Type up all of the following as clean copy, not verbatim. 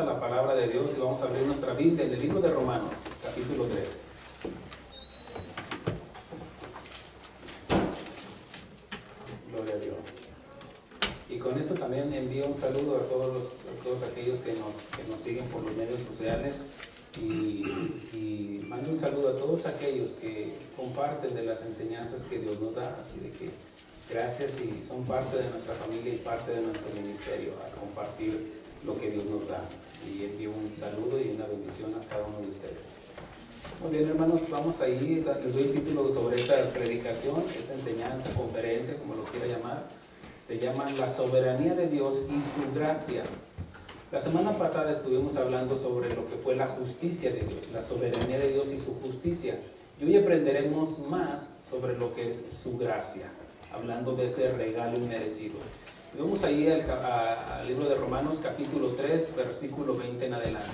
A la palabra de Dios y vamos a abrir nuestra Biblia en el libro de Romanos, capítulo 3. Gloria a Dios. Y con esto también envío un saludo a todos aquellos que nos siguen por los medios sociales y mando un saludo a todos aquellos que comparten de las enseñanzas que Dios nos da, así de que gracias y son parte de nuestra familia y parte de nuestro ministerio a compartir lo que Dios nos da. Y envío un saludo y una bendición a cada uno de ustedes. Muy bien, hermanos, vamos ahí. Les doy el título sobre esta predicación, esta enseñanza, conferencia, como lo quiera llamar. Se llama La soberanía de Dios y su gracia. La semana pasada estuvimos hablando sobre lo que fue la justicia de Dios, la soberanía de Dios y su justicia. Y hoy aprenderemos más sobre lo que es su gracia, hablando de ese regalo inmerecido. Vamos ahí al libro de Romanos, capítulo 3, versículo 20 en adelante.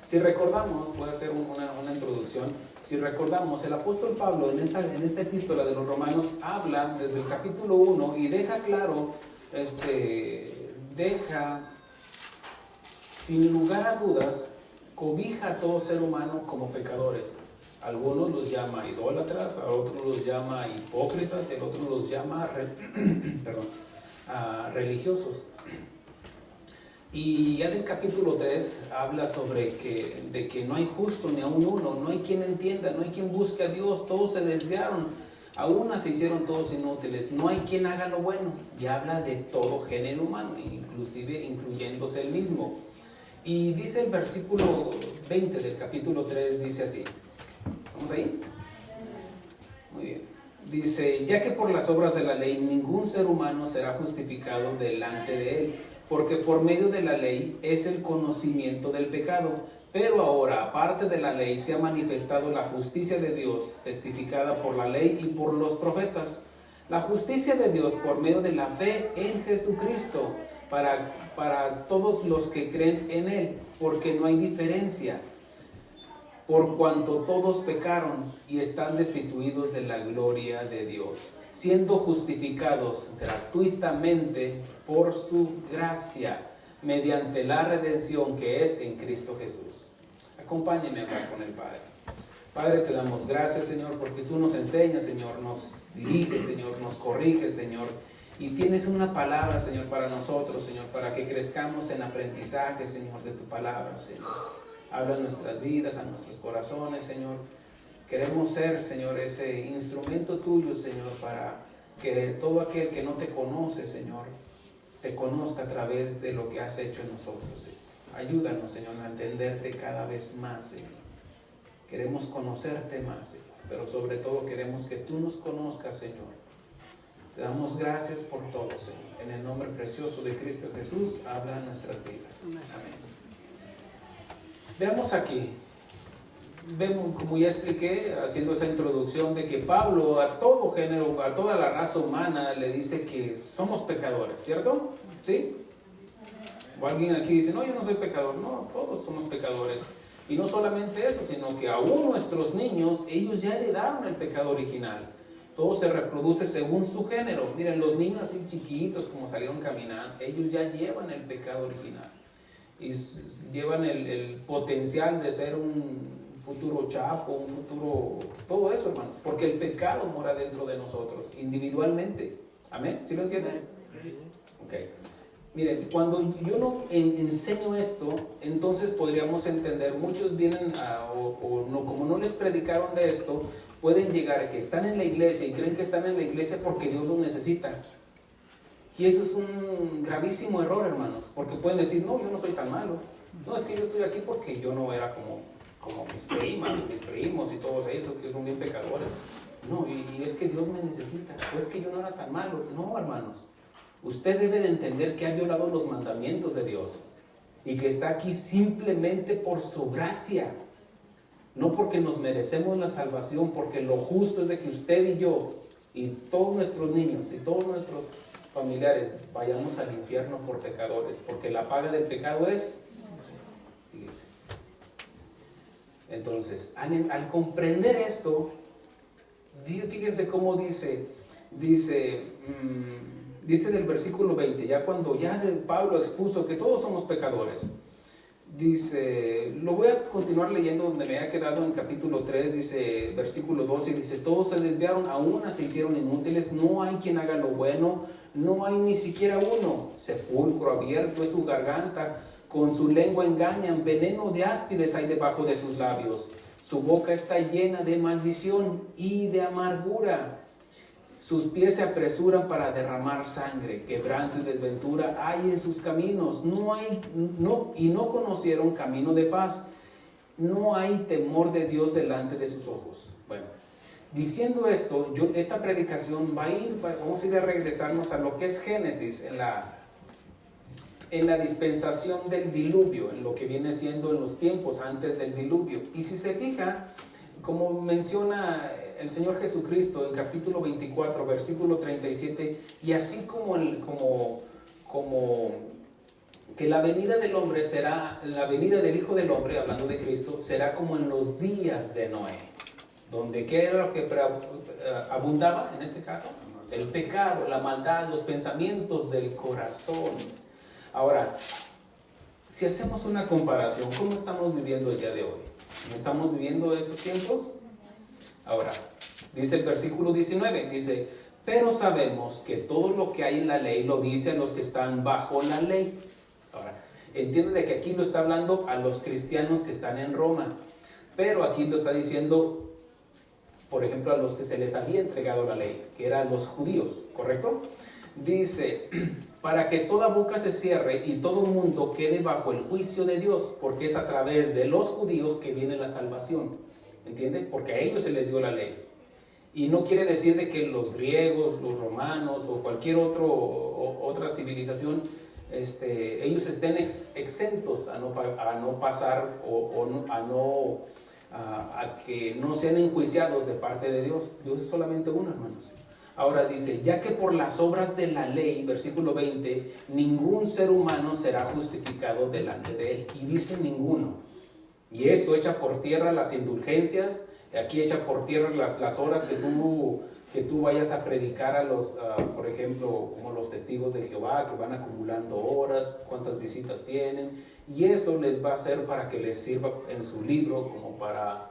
Si recordamos, voy a hacer una introducción. Si recordamos, el apóstol Pablo en esta epístola de los Romanos habla desde el capítulo 1 y deja claro, deja sin lugar a dudas, cobija a todo ser humano como pecadores. Algunos los llama idólatras, a otros los llama hipócritas y a otros los llama religiosos. Y ya del capítulo 3 habla sobre de que no hay justo ni aun uno, no hay quien entienda, no hay quien busque a Dios, todos se desviaron, a una se hicieron todos inútiles, no hay quien haga lo bueno. Y habla de todo género humano, inclusive incluyéndose él mismo. Y dice el versículo 20 del capítulo 3, dice así. ¿Estamos ahí? Muy bien. Dice, ya que por las obras de la ley ningún ser humano será justificado delante de él, porque por medio de la ley es el conocimiento del pecado. Pero ahora, aparte de la ley, se ha manifestado la justicia de Dios, testificada por la ley y por los profetas. La justicia de Dios por medio de la fe en Jesucristo, para todos los que creen en Él, porque no hay diferencia. Por cuanto todos pecaron y están destituidos de la gloria de Dios, siendo justificados gratuitamente por su gracia, mediante la redención que es en Cristo Jesús. Acompáñenme a hablar con el Padre. Padre, te damos gracias, Señor, porque tú nos enseñas, Señor, nos diriges, Señor, nos corriges, Señor, y tienes una palabra, Señor, para nosotros, Señor, para que crezcamos en aprendizaje, Señor, de tu palabra, Señor. Habla en nuestras vidas, a nuestros corazones, Señor. Queremos ser, Señor, ese instrumento tuyo, Señor, para que todo aquel que no te conoce, Señor, te conozca a través de lo que has hecho en nosotros, Señor. Ayúdanos, Señor, a entenderte cada vez más, Señor. Queremos conocerte más, Señor, pero sobre todo queremos que tú nos conozcas, Señor. Te damos gracias por todo, Señor. En el nombre precioso de Cristo Jesús, habla en nuestras vidas. Amén. Veamos aquí, vemos, como ya expliqué, haciendo esa introducción, de que Pablo a todo género, a toda la raza humana le dice que somos pecadores, ¿cierto? ¿Sí? O alguien aquí dice, no, yo no soy pecador. No, todos somos pecadores. Y no solamente eso, sino que aún nuestros niños, ellos ya heredaron el pecado original. Todo se reproduce según su género. Miren, los niños así chiquitos, como salieron caminando, ellos ya llevan el pecado original. Y llevan el potencial de ser un futuro chapo, un futuro, todo eso, hermanos, porque el pecado mora dentro de nosotros, individualmente. ¿Amén? ¿Sí lo entienden? Ok. Miren, cuando yo no enseño esto, entonces podríamos entender, muchos vienen como no les predicaron de esto, pueden llegar a que están en la iglesia y creen que están en la iglesia porque Dios los necesita. Y eso es un gravísimo error, hermanos, porque pueden decir, no, yo no soy tan malo. No, es que yo estoy aquí porque yo no era como mis primas, mis primos y todos esos que son bien pecadores. No, y es que Dios me necesita, o es que yo no era tan malo. No, hermanos, usted debe de entender que ha violado los mandamientos de Dios y que está aquí simplemente por su gracia. No porque nos merecemos la salvación, porque lo justo es de que usted y yo y todos nuestros niños y todos nuestros familiares vayamos al infierno por pecadores, porque la paga del pecado es, fíjense. Entonces, al comprender esto, fíjense cómo dice del versículo 20, ya cuando Pablo expuso que todos somos pecadores, Dice, lo voy a continuar leyendo donde me había quedado en capítulo 3, dice, versículo 12, dice, todos se desviaron, a una se hicieron inútiles, no hay quien haga lo bueno, no hay ni siquiera uno. Sepulcro abierto es su garganta, con su lengua engañan, veneno de áspides hay debajo de sus labios. Su boca está llena de maldición y de amargura. Sus pies se apresuran para derramar sangre, quebranto y desventura hay en sus caminos. No conocieron camino de paz. No hay temor de Dios delante de sus ojos. Bueno, diciendo esto, esta predicación vamos a ir a regresarnos a lo que es Génesis, en la dispensación del diluvio, en lo que viene siendo en los tiempos antes del diluvio. Y si se fija, como menciona el Señor Jesucristo en capítulo 24, versículo 37, y así como que la venida del hombre será, la venida del Hijo del Hombre, hablando de Cristo, será como en los días de Noé, donde ¿qué era lo que abundaba en este caso? El pecado, la maldad, los pensamientos del corazón. Ahora, si hacemos una comparación, ¿cómo estamos viviendo el día de hoy? ¿No estamos viviendo estos tiempos? Ahora, dice el versículo 19, dice, pero sabemos que todo lo que hay en la ley lo dice a los que están bajo la ley. Ahora, entiende de que aquí lo está hablando a los cristianos que están en Roma, pero aquí lo está diciendo, por ejemplo, a los que se les había entregado la ley, que eran los judíos, ¿correcto? Dice, para que toda boca se cierre y todo mundo quede bajo el juicio de Dios, porque es a través de los judíos que viene la salvación. ¿Entienden? Porque a ellos se les dio la ley. Y no quiere decir de que los griegos, los romanos o cualquier otra civilización, ellos estén exentos a no pasar a que no sean enjuiciados de parte de Dios. Dios es solamente uno, hermanos. Ahora dice, ya que por las obras de la ley, versículo 20, ningún ser humano será justificado delante de él. Y dice ninguno. Y esto echa por tierra las indulgencias, aquí echa por tierra las horas que tú vayas a predicar a los, por ejemplo, como los testigos de Jehová, que van acumulando horas, cuántas visitas tienen, y eso les va a hacer para que les sirva en su libro como para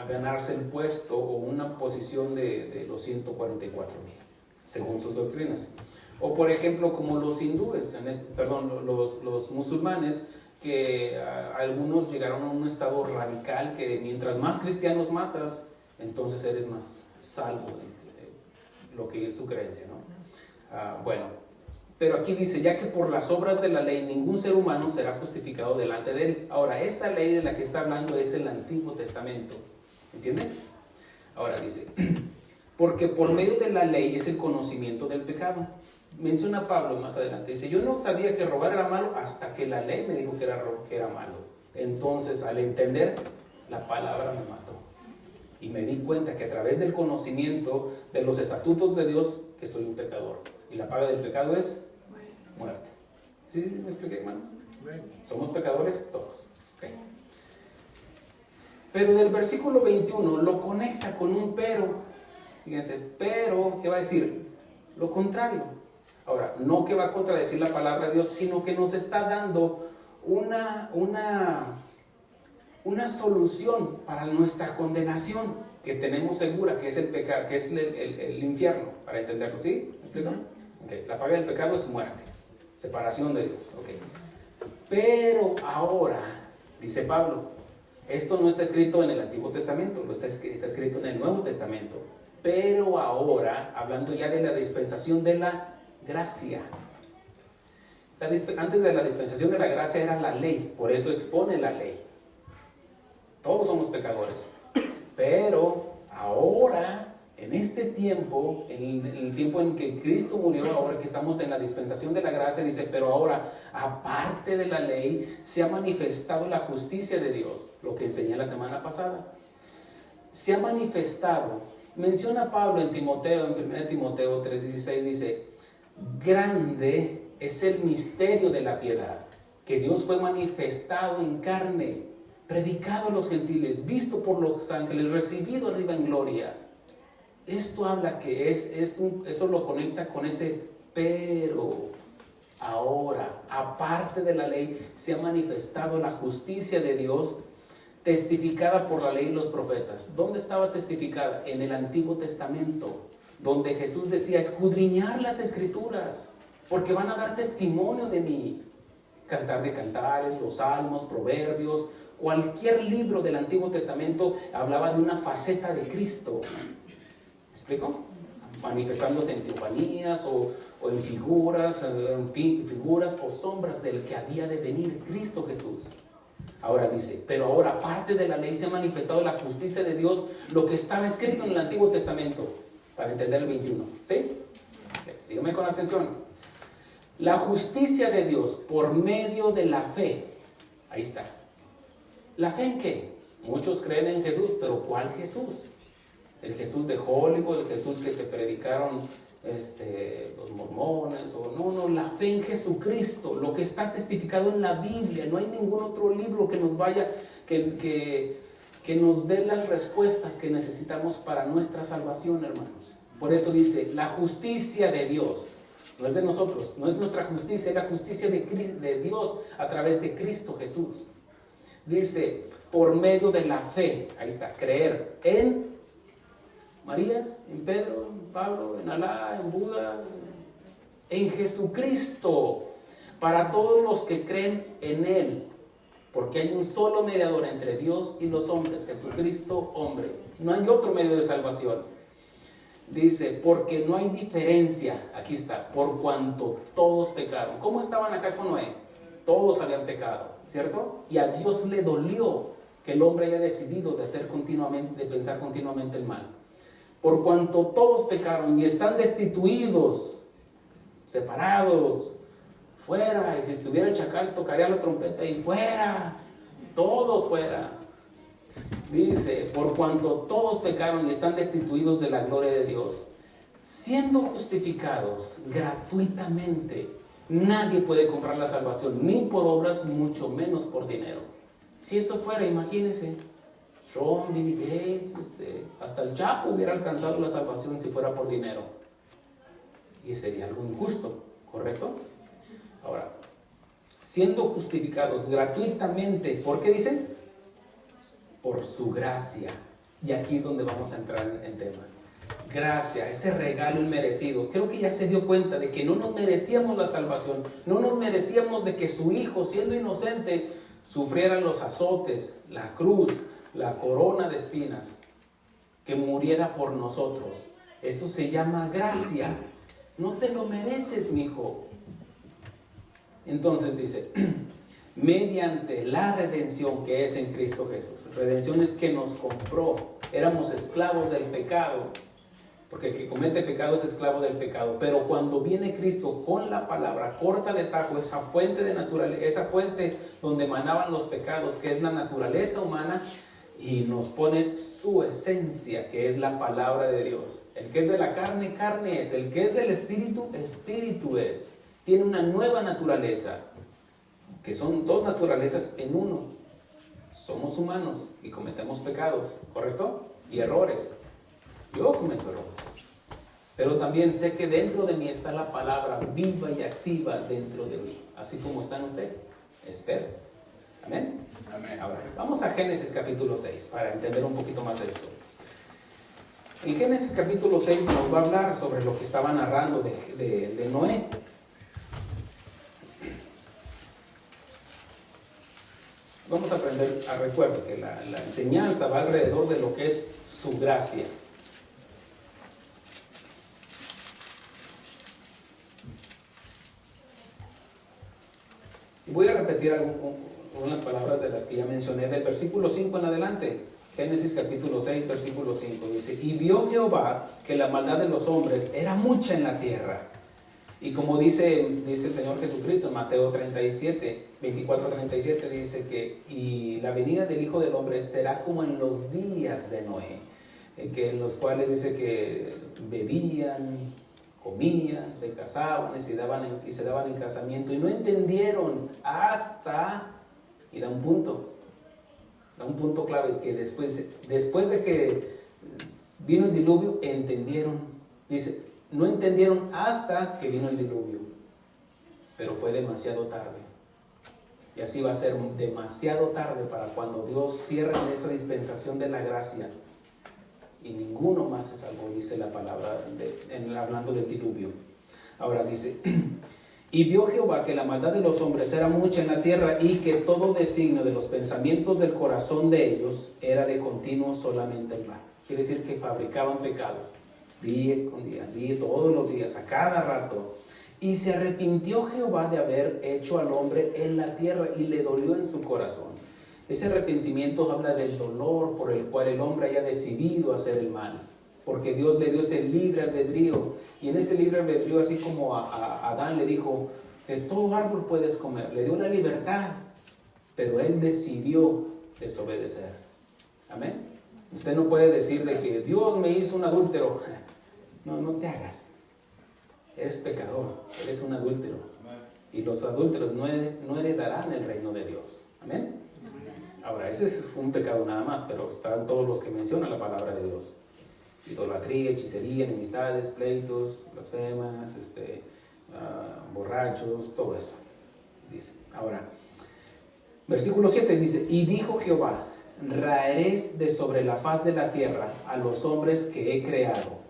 ganarse el puesto o una posición de los 144,000, según sus doctrinas. O por ejemplo, como los hindúes, los musulmanes, que algunos llegaron a un estado radical que mientras más cristianos matas, entonces eres más salvo, lo que es su creencia, ¿no? Bueno, pero aquí dice, ya que por las obras de la ley ningún ser humano será justificado delante de él. Ahora, esa ley de la que está hablando es el Antiguo Testamento, ¿entienden? Ahora dice, porque por medio de la ley es el conocimiento del pecado. Menciona Pablo más adelante, dice, yo no sabía que robar era malo hasta que la ley me dijo que era malo. Entonces, al entender, la palabra me mató. Y me di cuenta que a través del conocimiento de los estatutos de Dios, que soy un pecador. Y la paga del pecado es muerte. ¿Sí me expliqué, hermanos? Somos pecadores todos. Okay. Pero del versículo 21 lo conecta con un pero. Fíjense, pero, ¿qué va a decir? Lo contrario. Ahora, no que va a contradecir la palabra de Dios, sino que nos está dando una solución para nuestra condenación que tenemos segura, que es el pecado, que es el infierno, para entenderlo, ¿sí? ¿Me explico? Okay. La paga del pecado es muerte, separación de Dios. Okay. Pero ahora, dice Pablo, esto no está escrito en el Antiguo Testamento, está escrito en el Nuevo Testamento. Pero ahora, hablando ya de la dispensación de la gracia. Antes de la dispensación de la gracia era la ley, por eso expone la ley. Todos somos pecadores. Pero ahora, en este tiempo, en el tiempo en que Cristo murió, ahora que estamos en la dispensación de la gracia, dice, pero ahora, aparte de la ley, se ha manifestado la justicia de Dios, lo que enseñé la semana pasada. Se ha manifestado, menciona Pablo en 1 Timoteo 3:16, dice, grande es el misterio de la piedad, que Dios fue manifestado en carne, predicado a los gentiles, visto por los ángeles, recibido arriba en gloria. Esto habla que eso lo conecta con ese pero. ahora, aparte de la ley, se ha manifestado la justicia de Dios, testificada por la ley y los profetas. ¿Dónde estaba testificada? En el Antiguo Testamento, donde Jesús decía, escudriñar las Escrituras, porque van a dar testimonio de mí. Cantar de Cantares, los Salmos, Proverbios, cualquier libro del Antiguo Testamento hablaba de una faceta de Cristo. ¿Me explico? Manifestándose en teofanías o en figuras o sombras del que había de venir, Cristo Jesús. Ahora dice, pero ahora aparte de la ley se ha manifestado la justicia de Dios, lo que estaba escrito en el Antiguo Testamento, para entender el 21. ¿Sí? Sígueme con atención. La justicia de Dios por medio de la fe. Ahí está. ¿La fe en qué? Muchos creen en Jesús, pero ¿cuál Jesús? El Jesús de Hollywood, el Jesús que te predicaron los mormones, o no, la fe en Jesucristo, lo que está testificado en la Biblia. No hay ningún otro libro que nos vaya, que nos dé las respuestas que necesitamos para nuestra salvación, hermanos. Por eso dice, la justicia de Dios, no es de nosotros, no es nuestra justicia, es la justicia de Dios a través de Cristo Jesús. Dice, por medio de la fe, ahí está, creer en María, en Pedro, en Pablo, en Alá, en Buda, en Jesucristo, para todos los que creen en Él, porque hay un solo mediador entre Dios y los hombres, Jesucristo, hombre. No hay otro medio de salvación. Dice, porque no hay diferencia, aquí está, por cuanto todos pecaron. ¿Cómo estaban acá con Noé? Todos habían pecado, ¿cierto? Y a Dios le dolió que el hombre haya decidido de pensar continuamente el mal. Por cuanto todos pecaron y están destituidos, separados, fuera. Y si estuviera el chacal, tocaría la trompeta y fuera. Todos fuera. Dice, por cuanto todos pecaron y están destituidos de la gloria de Dios, siendo justificados gratuitamente. Nadie puede comprar la salvación, ni por obras, mucho menos por dinero. Si eso fuera, imagínense, Trump, Bill Gates, hasta el Chapo hubiera alcanzado la salvación si fuera por dinero. Y sería algo injusto, ¿correcto? Ahora, siendo justificados gratuitamente, ¿por qué dice? Por su gracia. Y aquí es donde vamos a entrar en tema. Gracia, ese regalo inmerecido. Creo que ya se dio cuenta de que no nos merecíamos la salvación, no nos merecíamos de que su hijo, siendo inocente, sufriera los azotes, la cruz, la corona de espinas, que muriera por nosotros. Eso se llama gracia. No te lo mereces, mi hijo. Entonces dice, mediante la redención que es en Cristo Jesús. Redención es que nos compró. Éramos esclavos del pecado, porque el que comete pecado es esclavo del pecado. Pero cuando viene Cristo con la palabra, corta de tajo esa fuente de naturaleza, esa fuente donde emanaban los pecados, que es la naturaleza humana, y nos pone su esencia, que es la palabra de Dios. El que es de la carne, carne es. El que es del espíritu, espíritu es. Tiene una nueva naturaleza, que son dos naturalezas en uno. Somos humanos y cometemos pecados, ¿correcto? Y errores. Yo cometo errores. Pero también sé que dentro de mí está la palabra viva y activa dentro de mí. Así como está en usted. Espero. Amén. Amén. Ahora, vamos a Génesis capítulo 6 para entender un poquito más esto. En Génesis capítulo 6 nos va a hablar sobre lo que estaba narrando de Noé. Vamos a aprender, recuerdo que la enseñanza va alrededor de lo que es su gracia. Y voy a repetir algunas palabras de las que ya mencioné, del versículo 5 en adelante. Génesis capítulo 6, versículo 5, dice, y vio Jehová que la maldad de los hombres era mucha en la tierra. Y como dice el Señor Jesucristo en Mateo 37, 24-37, dice que y la venida del Hijo del Hombre será como en los días de Noé, que en los cuales dice que bebían, comían, se casaban y se daban en casamiento, y no entendieron hasta, y da un punto clave, que después de que vino el diluvio, entendieron. Dice, no entendieron hasta que vino el diluvio. pero fue demasiado tarde. Y así va a ser demasiado tarde para cuando Dios cierre en esa dispensación de la gracia y ninguno más se salvó, dice la palabra, hablando del diluvio. Ahora dice, y vio Jehová que la maldad de los hombres era mucha en la tierra y que todo designio de los pensamientos del corazón de ellos era de continuo solamente el mal. Quiere decir que fabricaban pecado día con día, todos los días, a cada rato. Y se arrepintió Jehová de haber hecho al hombre en la tierra y le dolió en su corazón. Ese arrepentimiento habla del dolor por el cual el hombre haya decidido hacer el mal, porque Dios le dio ese libre albedrío, y en ese libre albedrío, así como a Adán le dijo, de todo árbol puedes comer, le dio la libertad, pero él decidió desobedecer. Amén. Usted no puede decir de que Dios me hizo un adúltero. No te hagas. Eres pecador, eres un adúltero. Y los adúlteros no heredarán el reino de Dios. Amén. Ahora, ese es un pecado nada más, pero están todos los que menciona la palabra de Dios. Idolatría, hechicería, enemistades, pleitos, blasfemas, borrachos, todo eso. Dice. Ahora, versículo 7 dice, y dijo Jehová, raeréis de sobre la faz de la tierra a los hombres que he creado,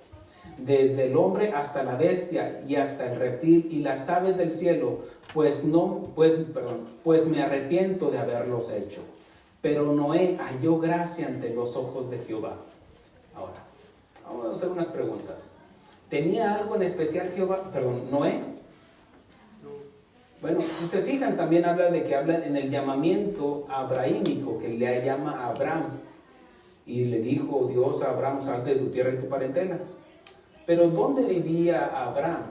desde el hombre hasta la bestia y hasta el reptil y las aves del cielo, pues me arrepiento de haberlos hecho. Pero Noé halló gracia ante los ojos de Jehová. Ahora, vamos a hacer unas preguntas. ¿Tenía algo en especial Noé? Bueno, si se fijan, también habla en el llamamiento abraímico, que le llama a Abraham. Y le dijo Dios a Abraham, salte de tu tierra y tu parentela. Pero ¿dónde vivía Abraham?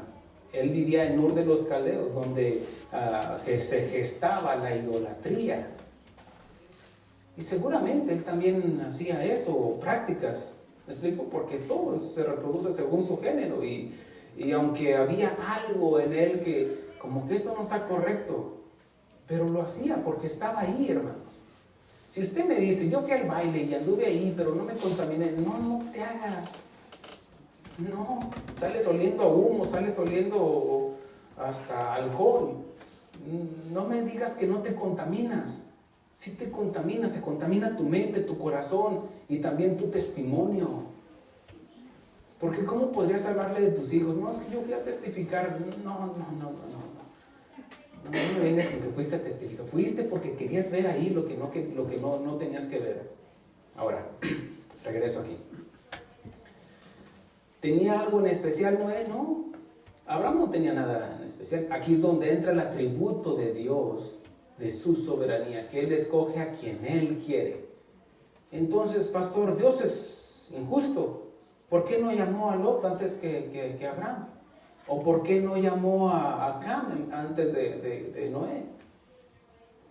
Él vivía en Ur de los Caldeos, donde se gestaba la idolatría. Y seguramente él también hacía eso, prácticas. ¿Me explico? Porque todo se reproduce según su género. Y aunque había algo en él que, como que esto no está correcto, pero lo hacía porque estaba ahí, hermanos. Si usted me dice, yo fui al baile y anduve ahí, pero no me contaminé, no te hagas. No, sales oliendo a humo, sales oliendo hasta alcohol. No me digas que no te contaminas. Sí te contaminas, se contamina tu mente, tu corazón y también tu testimonio. Porque ¿cómo podrías hablarle de tus hijos? No, es que yo fui a testificar. No me vengas con que fuiste a testificar. Fuiste porque querías ver ahí lo que no tenías que ver. Ahora, regreso aquí. ¿Tenía algo en especial Noé? No. Abraham no tenía nada en especial. Aquí es donde entra el atributo de Dios, de su soberanía, que Él escoge a quien Él quiere. Entonces, pastor, Dios es injusto. ¿Por qué no llamó a Lot antes que Abraham? ¿O por qué no llamó a Cam antes de Noé?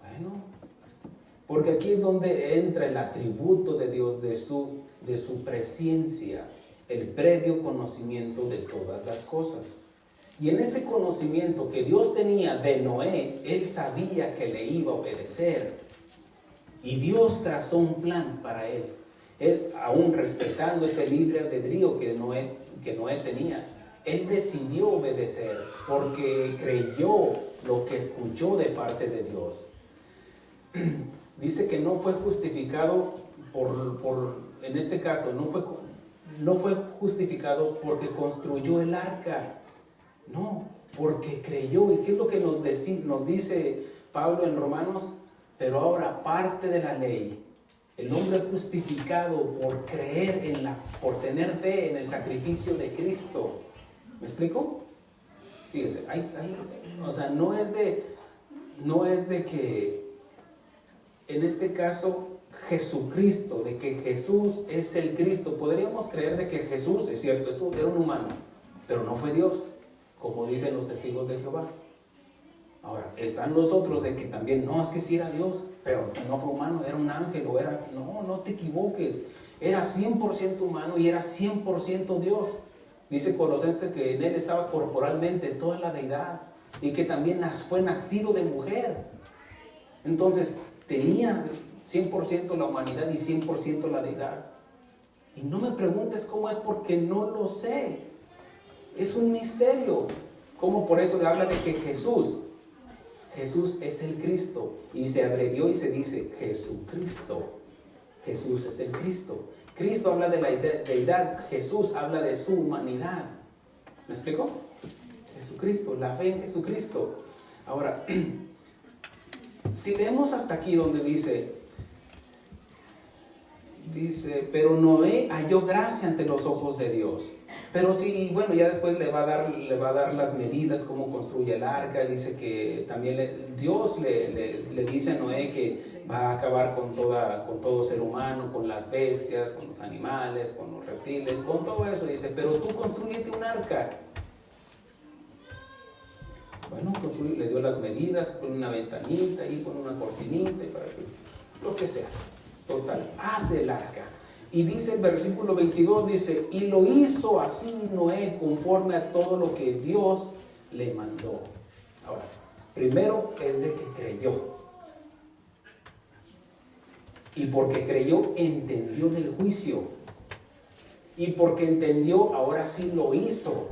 Bueno, porque aquí es donde entra el atributo de Dios, de su presencia, el previo conocimiento de todas las cosas. Y en ese conocimiento que Dios tenía de Noé, Él sabía que le iba a obedecer. Y Dios trazó un plan para él. Él, aún respetando ese libre albedrío que Noé tenía, él decidió obedecer porque creyó lo que escuchó de parte de Dios. Dice que no fue justificado en este caso, no fue justificado porque construyó el arca. No, porque creyó. ¿Y qué es lo que nos dice Pablo en Romanos? Pero ahora, parte de la ley, el hombre justificado por creer por tener fe en el sacrificio de Cristo. ¿Me explico? Fíjese, o sea, no es de que, en este caso, Jesucristo, de que Jesús es el Cristo. Podríamos creer de que Jesús, es cierto, era un humano, pero no fue Dios, como dicen los testigos de Jehová. Ahora, están los otros de que también, no, es que sí era Dios, pero no fue humano, era un ángel, no te equivoques, era 100% humano y era 100% Dios. Dice Colosenses que en él estaba corporalmente toda la deidad y que también fue nacido de mujer. Entonces, tenía 100% la humanidad y 100% la deidad. Y no me preguntes cómo es, porque no lo sé. Es un misterio. Como por eso habla de que Jesús, Jesús es el Cristo. Y se abrevió y se dice Jesucristo. Jesús es el Cristo. Cristo habla de la deidad. Jesús habla de su humanidad. ¿Me explico? Jesucristo, la fe en Jesucristo. Ahora, si leemos hasta aquí donde dice, pero Noé halló gracia ante los ojos de Dios. Pero sí, bueno, ya después le va a dar las medidas, cómo construye el arca. Dice que también Dios le dice a Noé que va a acabar con todo ser humano, con las bestias, con los animales, con los reptiles, con todo eso. Dice, pero tú construyete un arca. Bueno, le dio las medidas, pone una ventanita y pone una cortinita y para que, lo que sea. Total, hace el arca. Y dice el versículo 22, dice, y lo hizo así Noé conforme a todo lo que Dios le mandó. Ahora, primero es de que creyó. Y porque creyó, entendió del juicio. Y porque entendió, ahora sí lo hizo.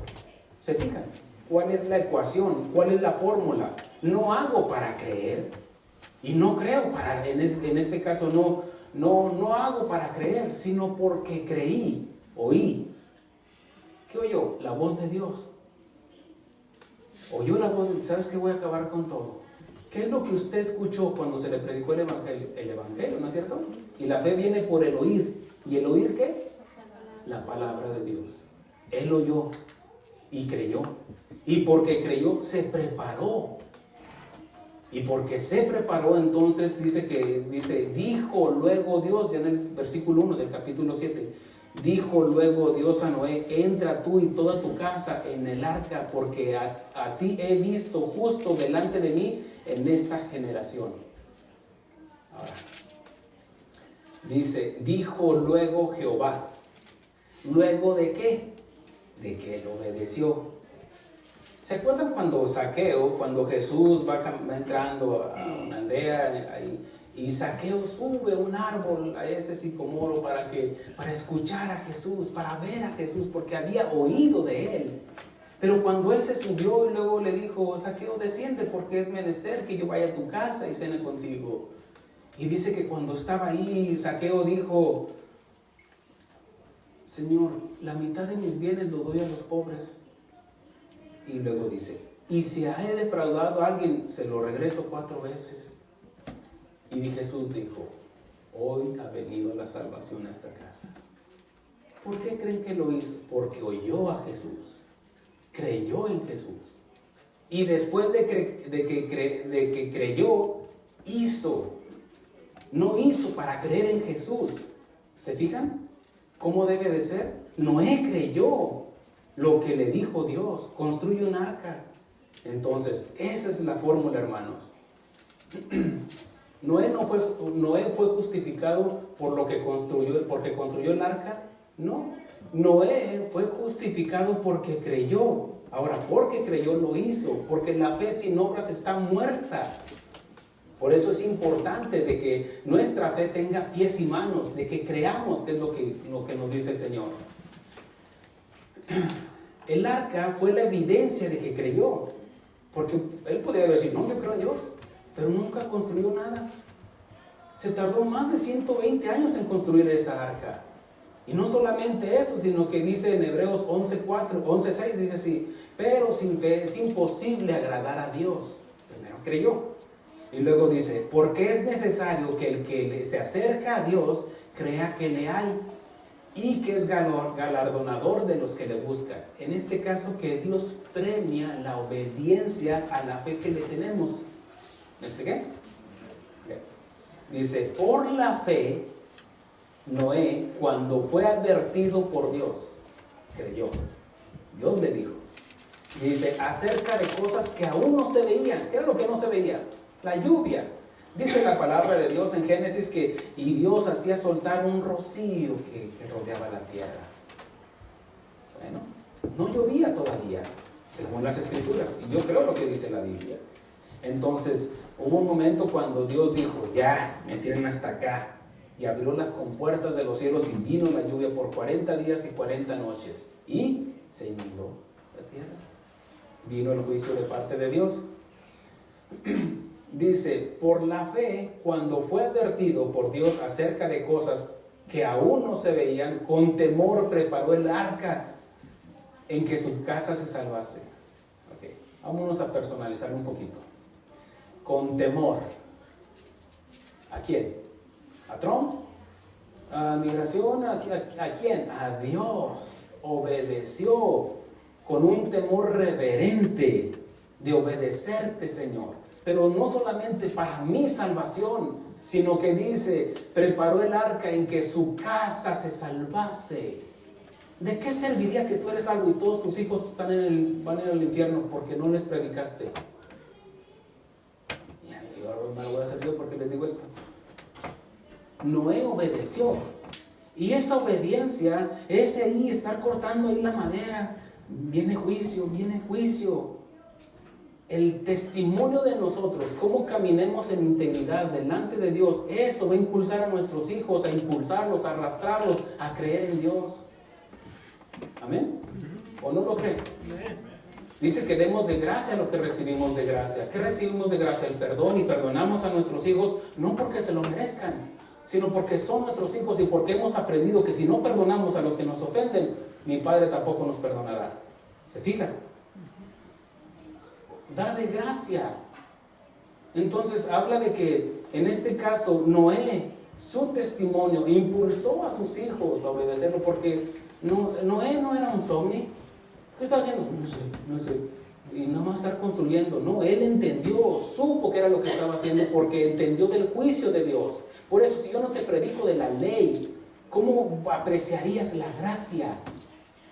¿Se fijan? ¿Cuál es la ecuación? ¿Cuál es la fórmula? No hago para creer. Y no creo para, en este caso no hago para creer, sino porque creí, oí. ¿Qué oyó? La voz de Dios. Oyó la voz de Dios. ¿Sabes qué? Voy a acabar con todo. ¿Qué es lo que usted escuchó cuando se le predicó el Evangelio? El Evangelio, ¿no es cierto? Y la fe viene por el oír. ¿Y el oír qué? La palabra de Dios. Él oyó y creyó. Y porque creyó, se preparó. Y porque se preparó, entonces dijo luego Dios, ya en el versículo 1 del capítulo 7, dijo luego Dios a Noé, entra tú y toda tu casa en el arca, porque a ti he visto justo delante de mí en esta generación. Ahora, dice, dijo luego Jehová, ¿luego de qué? De que él obedeció. ¿Se acuerdan cuando Jesús va entrando a una aldea y Zaqueo sube un árbol a ese sicomoro para escuchar a Jesús, para ver a Jesús, porque había oído de él? Pero cuando él se subió y luego le dijo, Zaqueo, desciende porque es menester que yo vaya a tu casa y cene contigo. Y dice que cuando estaba ahí, Zaqueo dijo, Señor, la mitad de mis bienes lo doy a los pobres. Y luego dice, y si he defraudado a alguien, se lo regreso 4 veces. Y Jesús dijo, hoy ha venido la salvación a esta casa. ¿Por qué creen que lo hizo? Porque oyó a Jesús, creyó en Jesús. Y después de que creyó, hizo. No hizo para creer en Jesús. ¿Se fijan? ¿Cómo debe de ser? Noé creyó lo que le dijo Dios, construye un arca. Entonces, esa es la fórmula, hermanos. Noé fue justificado porque construyó el arca. No, Noé fue justificado porque creyó. Ahora, porque creyó lo hizo, porque la fe sin obras está muerta. Por eso es importante de que nuestra fe tenga pies y manos, de que creamos, que es lo que nos dice el Señor. El arca fue la evidencia de que creyó, porque él podía decir, no, yo creo en Dios, pero nunca construyó nada. Se tardó más de 120 años en construir esa arca. Y no solamente eso, sino que dice en Hebreos 11:6, dice así, pero sin fe es imposible agradar a Dios. Primero creyó. Y luego dice, porque es necesario que el que se acerca a Dios crea que le hay y que es galardonador de los que le buscan. En este caso, que Dios premia la obediencia a la fe que le tenemos. ¿Me expliqué? Dice, por la fe, Noé, cuando fue advertido por Dios, creyó. Dios le dijo. Dice, acerca de cosas que aún no se veían. ¿Qué era lo que no se veía? La lluvia. Dice la palabra de Dios en Génesis y Dios hacía soltar un rocío que rodeaba la tierra. Bueno, no llovía todavía, según las Escrituras. Y yo creo lo que dice la Biblia. Entonces, hubo un momento cuando Dios dijo, ya, me tienen hasta acá. Y abrió las compuertas de los cielos y vino la lluvia por 40 días y 40 noches. Y se inundó la tierra. Vino el juicio de parte de Dios. Dice, por la fe, cuando fue advertido por Dios acerca de cosas que aún no se veían, con temor preparó el arca en que su casa se salvase. Okay. Vámonos a personalizar un poquito. Con temor. ¿A quién? ¿A Trump? ¿A migración? ¿A quién? A Dios. Obedeció con un temor reverente de obedecerte, Señor. Pero no solamente para mi salvación, sino que dice, preparó el arca en que su casa se salvase. ¿De qué serviría que tú eres salvo y todos tus hijos van en el infierno porque no les predicaste? Y ahora me lo voy a hacer yo porque les digo esto. Noé obedeció. Y esa obediencia, ese ahí, estar cortando ahí la madera, viene juicio, viene juicio. El testimonio de nosotros, cómo caminemos en integridad delante de Dios, eso va a impulsar a nuestros hijos, a impulsarlos, a arrastrarlos, a creer en Dios. ¿Amén? ¿O no lo creen? Dice que demos de gracia lo que recibimos de gracia. ¿Qué recibimos de gracia? El perdón, y perdonamos a nuestros hijos, no porque se lo merezcan, sino porque son nuestros hijos y porque hemos aprendido que si no perdonamos a los que nos ofenden, mi Padre tampoco nos perdonará. ¿Se fijan? Dar de gracia. Entonces habla de que en este caso Noé, su testimonio impulsó a sus hijos a obedecerlo, porque Noé no era un zombie. ¿Qué estaba haciendo? No sé. Y nada más estar construyendo. No, él entendió, supo que era lo que estaba haciendo, porque entendió del juicio de Dios. Por eso, si yo no te predico de la ley, ¿cómo apreciarías la gracia?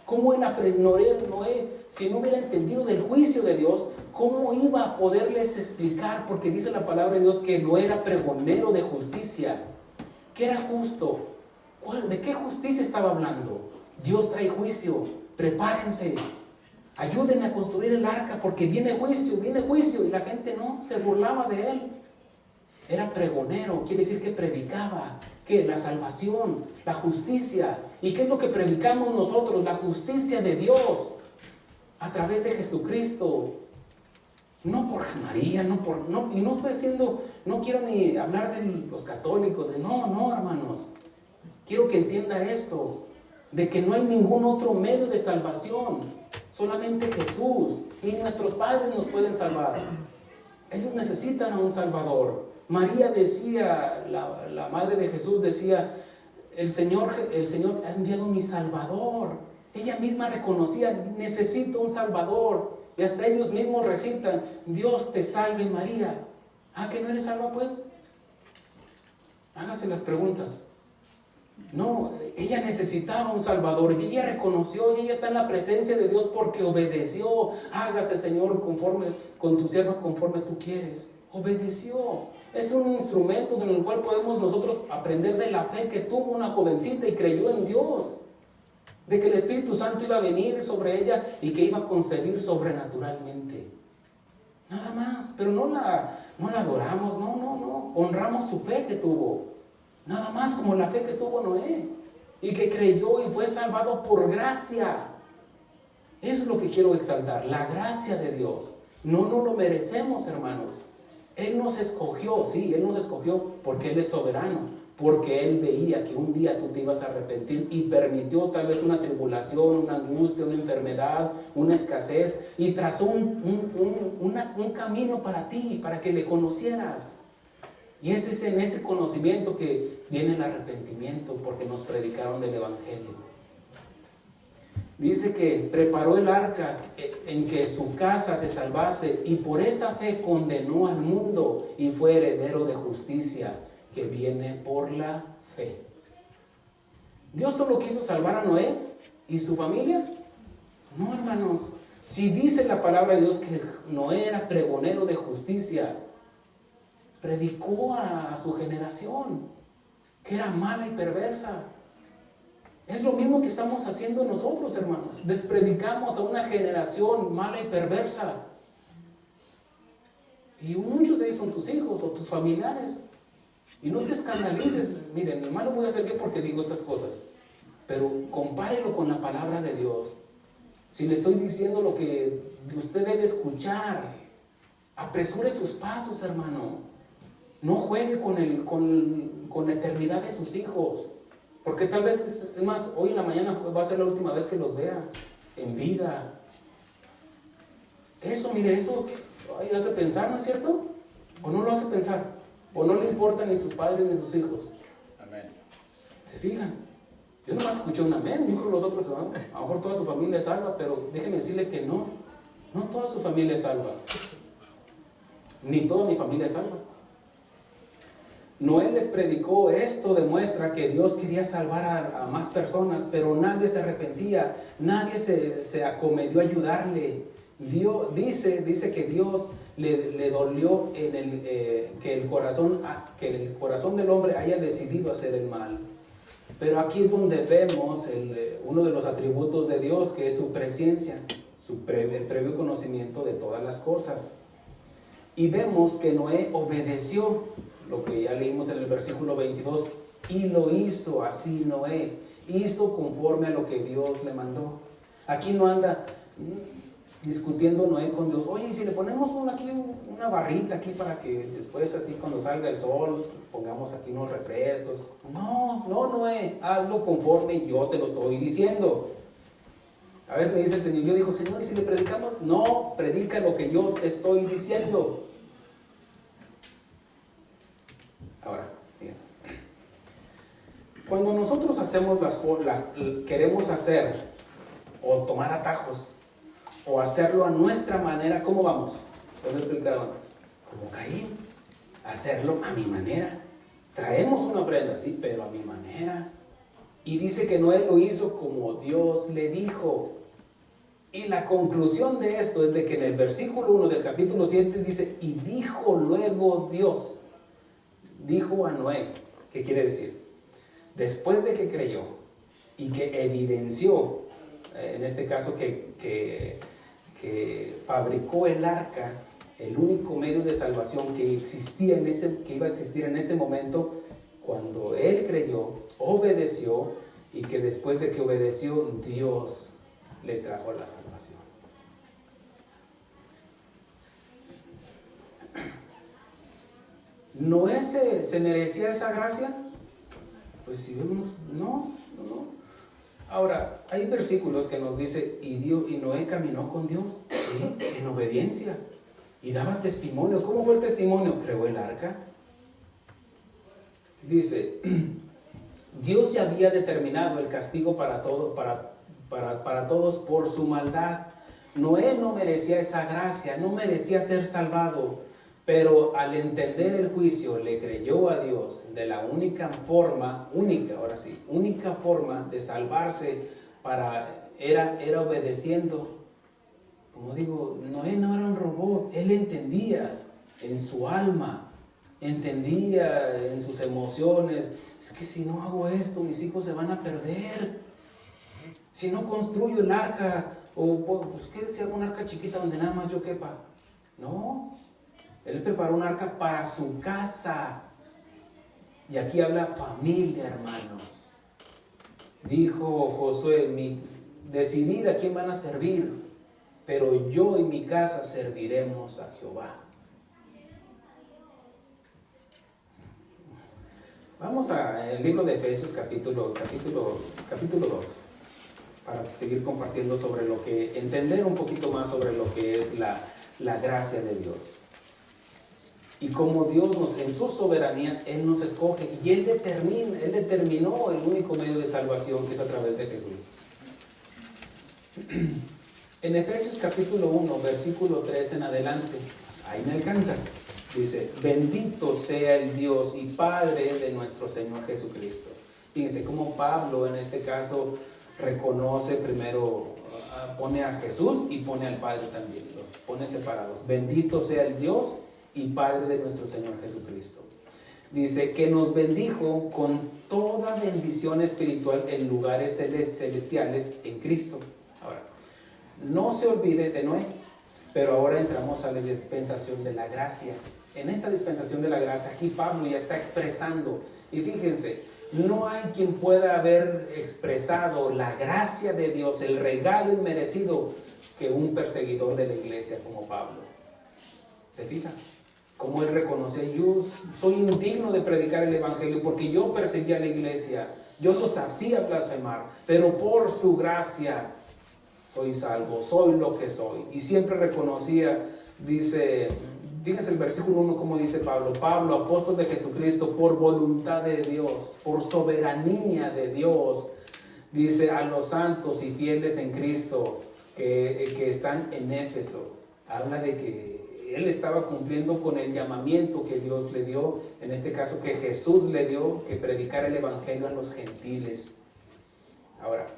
¿Cómo Noé, si no hubiera entendido del juicio de Dios, cómo iba a poderles explicar? Porque dice la palabra de Dios que no era pregonero de justicia. ¿Qué era justo? ¿De qué justicia estaba hablando? Dios trae juicio, prepárense, ayúdenme a construir el arca porque viene juicio, y la gente no, se burlaba de él. Era pregonero, quiere decir que predicaba, que la salvación, la justicia. ¿Y qué es lo que predicamos nosotros? La justicia de Dios a través de Jesucristo. No por María, y no estoy diciendo, no quiero ni hablar de los católicos, no, hermanos. Quiero que entienda esto, de que no hay ningún otro medio de salvación, solamente Jesús, y nuestros padres nos pueden salvar. Ellos necesitan a un Salvador. María decía, la madre de Jesús decía, el Señor ha enviado mi Salvador. Ella misma reconocía, necesito un Salvador. Y hasta ellos mismos recitan, Dios te salve María. ¿Que no eres salva pues? Hágase las preguntas. No, ella necesitaba un Salvador y ella reconoció, y ella está en la presencia de Dios porque obedeció. Hágase, Señor, con tu sierva conforme tú quieres. Obedeció. Es un instrumento con el cual podemos nosotros aprender de la fe que tuvo una jovencita y creyó en Dios, de que el Espíritu Santo iba a venir sobre ella y que iba a concebir sobrenaturalmente. Nada más, pero no la adoramos, no, honramos su fe que tuvo. Nada más como la fe que tuvo Noé, y que creyó y fue salvado por gracia. Eso es lo que quiero exaltar, la gracia de Dios. No lo merecemos, hermanos. Él nos escogió, sí, Él nos escogió porque Él es soberano, porque Él veía que un día tú te ibas a arrepentir y permitió tal vez una tribulación, una angustia, una enfermedad, una escasez, y trazó un camino para ti, para que le conocieras. Y ese es en ese conocimiento que viene el arrepentimiento, porque nos predicaron del Evangelio. Dice que preparó el arca en que su casa se salvase, y por esa fe condenó al mundo y fue heredero de justicia que viene por la fe. ¿Dios solo quiso salvar a Noé y su familia? No, hermanos. Si dice la palabra de Dios que Noé era pregonero de justicia, predicó a su generación que era mala y perversa. Es lo mismo que estamos haciendo nosotros, hermanos. Les predicamos a una generación mala y perversa. Y muchos de ellos son tus hijos o tus familiares. Y no te escandalices. Miren, hermano, voy a hacer yo porque digo estas cosas. Pero compárelo con la palabra de Dios. Si le estoy diciendo lo que usted debe escuchar, Apresure sus pasos, hermano. No juegue con la eternidad de sus hijos. Porque tal vez, es más, hoy en la mañana va a ser la última vez que los vea en vida. Eso, mire, eso hace pensar, ¿no es cierto? ¿O no lo hace pensar? ¿O no le importa ni sus padres ni sus hijos? Amén. ¿Se fijan? Yo nomás escuché un amén. Yo creo que los otros, ¿no? A lo mejor toda su familia es salva, pero déjenme decirle que no. No toda su familia es salva. Ni toda mi familia es salva. Noé les predicó, esto demuestra que Dios quería salvar a más personas, pero nadie se arrepentía, nadie se acometió a ayudarle. Dios, dice que Dios le dolió que el corazón del hombre haya decidido hacer el mal. Pero aquí es donde vemos uno de los atributos de Dios, que es su presencia, el previo conocimiento de todas las cosas. Y vemos que Noé obedeció, lo que ya leímos en el versículo 22, y lo hizo así Noé, hizo conforme a lo que Dios le mandó. Aquí no anda discutiendo Noé con Dios, oye, si le ponemos una barrita aquí para que después así cuando salga el sol, pongamos aquí unos refrescos. No, Noé, hazlo conforme yo te lo estoy diciendo. A veces me dice el Señor, yo digo, Señor, ¿y si le predicamos? No, predica lo que yo te estoy diciendo. Ahora, cuando nosotros hacemos queremos hacer o tomar atajos o hacerlo a nuestra manera, ¿cómo vamos? Lo he explicado antes. Como Caín, hacerlo a mi manera. Traemos una ofrenda, sí, pero a mi manera. Y dice que Noé lo hizo como Dios le dijo. Y la conclusión de esto es de que en el versículo 1 del capítulo 7 dice, y dijo luego Dios, dijo a Noé, ¿qué quiere decir? Después de que creyó y que evidenció, en este caso que fabricó el arca, el único medio de salvación que iba a existir en ese momento, cuando él creyó, obedeció, y que después de que obedeció, Dios le trajo la salvación. ¿Noé se merecía esa gracia? Pues si vemos, no. Ahora, hay versículos que nos dice, y Noé caminó con Dios, ¿sí? En obediencia, y daba testimonio. ¿Cómo fue el testimonio? Creó el arca. Dice, Dios ya había determinado el castigo para todos por su maldad. Noé no merecía esa gracia, no merecía ser salvado, pero al entender el juicio le creyó a Dios de la única forma de salvarse era obedeciendo. Como digo, Noé no era un robot, él entendía en su alma, entendía en sus emociones, es que si no hago esto, mis hijos se van a perder. Si no construyo el arca, pues ¿qué si hago un arca chiquita donde nada más yo quepa? No, él preparó un arca para su casa. Y aquí habla familia, hermanos. Dijo Josué, decidid a quién van a servir, pero yo y mi casa serviremos a Jehová. Vamos al libro de Efesios capítulo 2, para seguir compartiendo entender un poquito más sobre lo que es la gracia de Dios. Y como Dios en su soberanía, Él nos escoge y Él determinó el único medio de salvación, que es a través de Jesús. En Efesios capítulo 1, versículo 3 en adelante, ahí me alcanza. Dice, bendito sea el Dios y Padre de nuestro Señor Jesucristo. Fíjense cómo Pablo en este caso reconoce primero, pone a Jesús y pone al Padre también, los pone separados. Bendito sea el Dios y Padre de nuestro Señor Jesucristo. Dice que nos bendijo con toda bendición espiritual en lugares celestiales en Cristo. Ahora, no se olvide de Noé, pero ahora entramos a la dispensación de la gracia. En esta dispensación de la gracia, aquí Pablo ya está expresando, y fíjense, no hay quien pueda haber expresado la gracia de Dios, el regalo inmerecido, que un perseguidor de la iglesia como Pablo. ¿Se fija? Como él reconocía, yo soy indigno de predicar el evangelio porque yo perseguía a la iglesia, yo los hacía blasfemar, pero por su gracia soy salvo, soy lo que soy. Y siempre reconocía, dice, fíjense el versículo 1 como dice Pablo, apóstol de Jesucristo, por voluntad de Dios, por soberanía de Dios, dice a los santos y fieles en Cristo que están en Éfeso. Habla de que él estaba cumpliendo con el llamamiento que Dios le dio, en este caso que Jesús le dio, que predicar el evangelio a los gentiles. Ahora,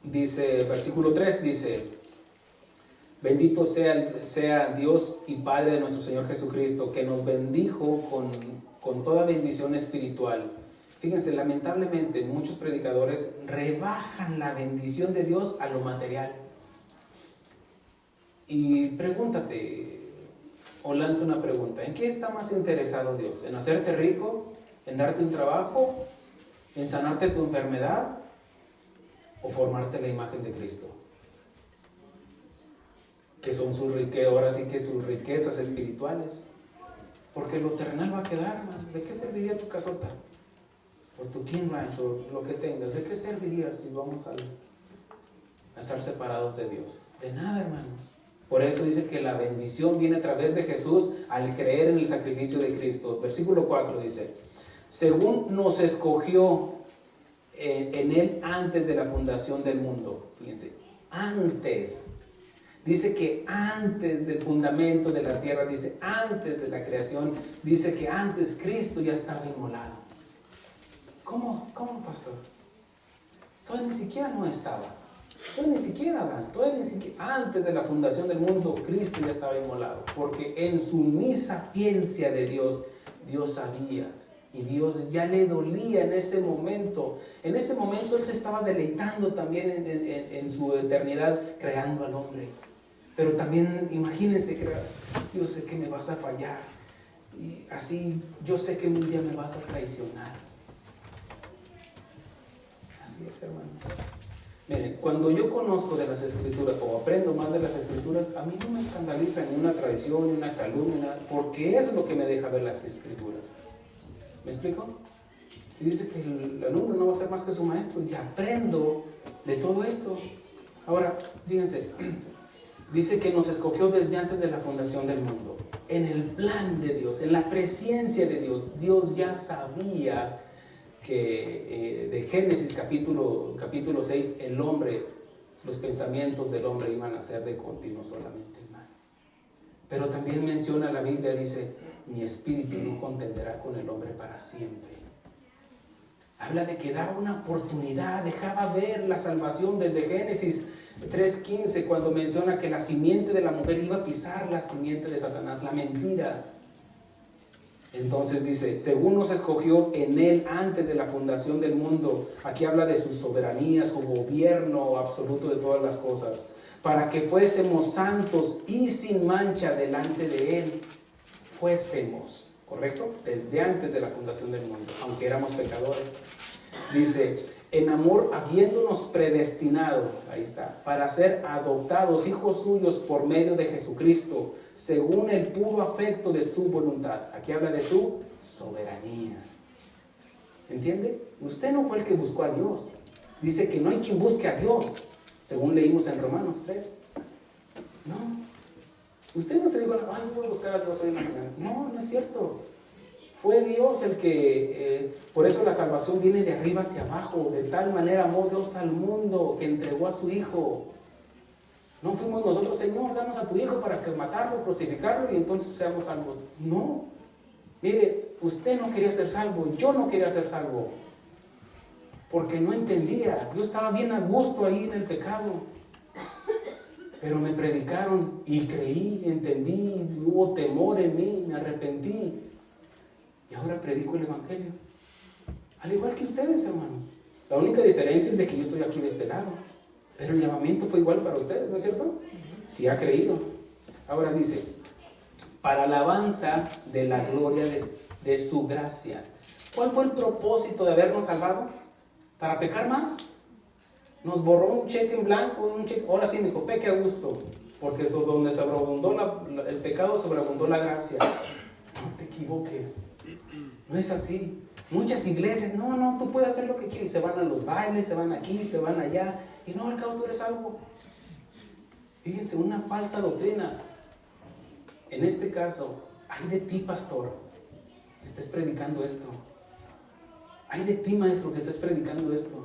dice, versículo 3 dice, bendito sea Dios y Padre de nuestro Señor Jesucristo, que nos bendijo con toda bendición espiritual. Fíjense, lamentablemente muchos predicadores rebajan la bendición de Dios a lo material. Y pregúntate, o lanza una pregunta, ¿en qué está más interesado Dios? ¿En hacerte rico? ¿En darte un trabajo? ¿En sanarte tu enfermedad? ¿O formarte la imagen de Cristo? Que son sus riquezas, ahora sí que sus riquezas espirituales. Porque lo terrenal va a quedar, hermano. ¿De qué serviría tu casota? O tu King Ranch, o lo que tengas. ¿De qué serviría si vamos a estar separados de Dios? De nada, hermanos. Por eso dice que la bendición viene a través de Jesús al creer en el sacrificio de Cristo. Versículo 4 dice, según nos escogió en Él antes de la fundación del mundo. Fíjense, antes. Dice que antes del fundamento de la tierra, dice antes de la creación, dice que antes Cristo ya estaba inmolado. ¿Cómo, pastor? Todavía ni siquiera no estaba. Todavía ni siquiera Adán, antes de la fundación del mundo, Cristo ya estaba inmolado. Porque en su ni sapiencia de Dios, Dios sabía. Y Dios ya le dolía en ese momento. En ese momento Él se estaba deleitando también en su eternidad, creando al hombre. Pero también imagínense que yo sé que me vas a fallar. Y así yo sé que un día me vas a traicionar. Así es, hermano. Miren, cuando yo conozco de las Escrituras o aprendo más de las Escrituras, a mí no me escandaliza ni una traición, ni una calumnia, porque es lo que me deja ver las Escrituras. ¿Me explico? Si dice que el alumno no va a ser más que su maestro, y aprendo de todo esto. Ahora, fíjense, dice que nos escogió desde antes de la fundación del mundo. En el plan de Dios, en la presencia de Dios, Dios ya sabía que de Génesis capítulo 6, el hombre, los pensamientos del hombre iban a ser de continuo solamente el mal. Pero también menciona la Biblia, dice, mi espíritu no contenderá con el hombre para siempre. Habla de que daba una oportunidad, dejaba ver la salvación desde Génesis 3:15, cuando menciona que la simiente de la mujer iba a pisar la simiente de Satanás, la mentira. Entonces dice, según nos escogió en Él antes de la fundación del mundo, aquí habla de su soberanía, su gobierno absoluto de todas las cosas, para que fuésemos santos y sin mancha delante de Él. Fuésemos, ¿correcto? Desde antes de la fundación del mundo, aunque éramos pecadores. Dice, en amor habiéndonos predestinado, ahí está, para ser adoptados hijos suyos por medio de Jesucristo, según el puro afecto de su voluntad. Aquí habla de su soberanía. ¿Entiende? Usted no fue el que buscó a Dios. Dice que no hay quien busque a Dios, según leímos en Romanos 3. No. Usted no se dijo, ay, voy a buscar a Dios hoy en la mañana. No, no es cierto. Fue Dios el que, por eso la salvación viene de arriba hacia abajo. De tal manera amó Dios al mundo que entregó a su Hijo. No fuimos nosotros, Señor, danos a tu Hijo para que matarlo, crucificarlo y entonces seamos salvos. No. Mire, usted no quería ser salvo, yo no quería ser salvo. Porque no entendía. Yo estaba bien a gusto ahí en el pecado. Pero me predicaron y creí, entendí, hubo temor en mí, me arrepentí. Y ahora predico el Evangelio. Al igual que ustedes, hermanos. La única diferencia es de que yo estoy aquí de este lado. Pero el llamamiento fue igual para ustedes, ¿no es cierto? Si ha creído. Ahora dice, para alabanza de la gloria de su gracia. ¿Cuál fue el propósito de habernos salvado? ¿Para pecar más? Nos borró un cheque en blanco, ahora sí me dijo, peque a gusto. porque eso donde sobreabundó el pecado, sobreabundó la gracia. No te equivoques, no es así. Muchas iglesias, no, tú puedes hacer lo que quieras, y se van a los bailes, se van aquí, se van allá, y no, al cabo tú eres salvo. Fíjense, una falsa doctrina. En este caso, ay de ti, pastor, que estés predicando esto. Ay de ti, maestro, que estés predicando esto.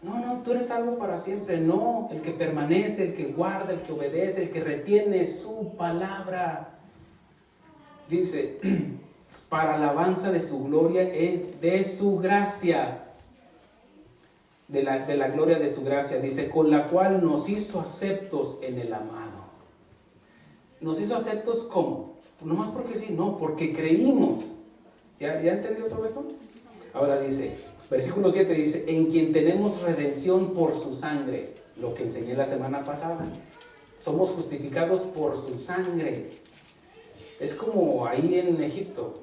No, tú eres salvo para siempre. No, el que permanece, el que guarda, el que obedece, el que retiene su palabra. Dice, para alabanza de su gloria y de su gracia. De la gloria de su gracia. Dice, con la cual nos hizo aceptos en el amado. ¿Nos hizo aceptos cómo? No más porque sí, no, porque creímos. ¿Ya entendió todo esto? Ahora dice, versículo 7 dice, en quien tenemos redención por su sangre. Lo que enseñé la semana pasada. Somos justificados por su sangre. Es como ahí en Egipto.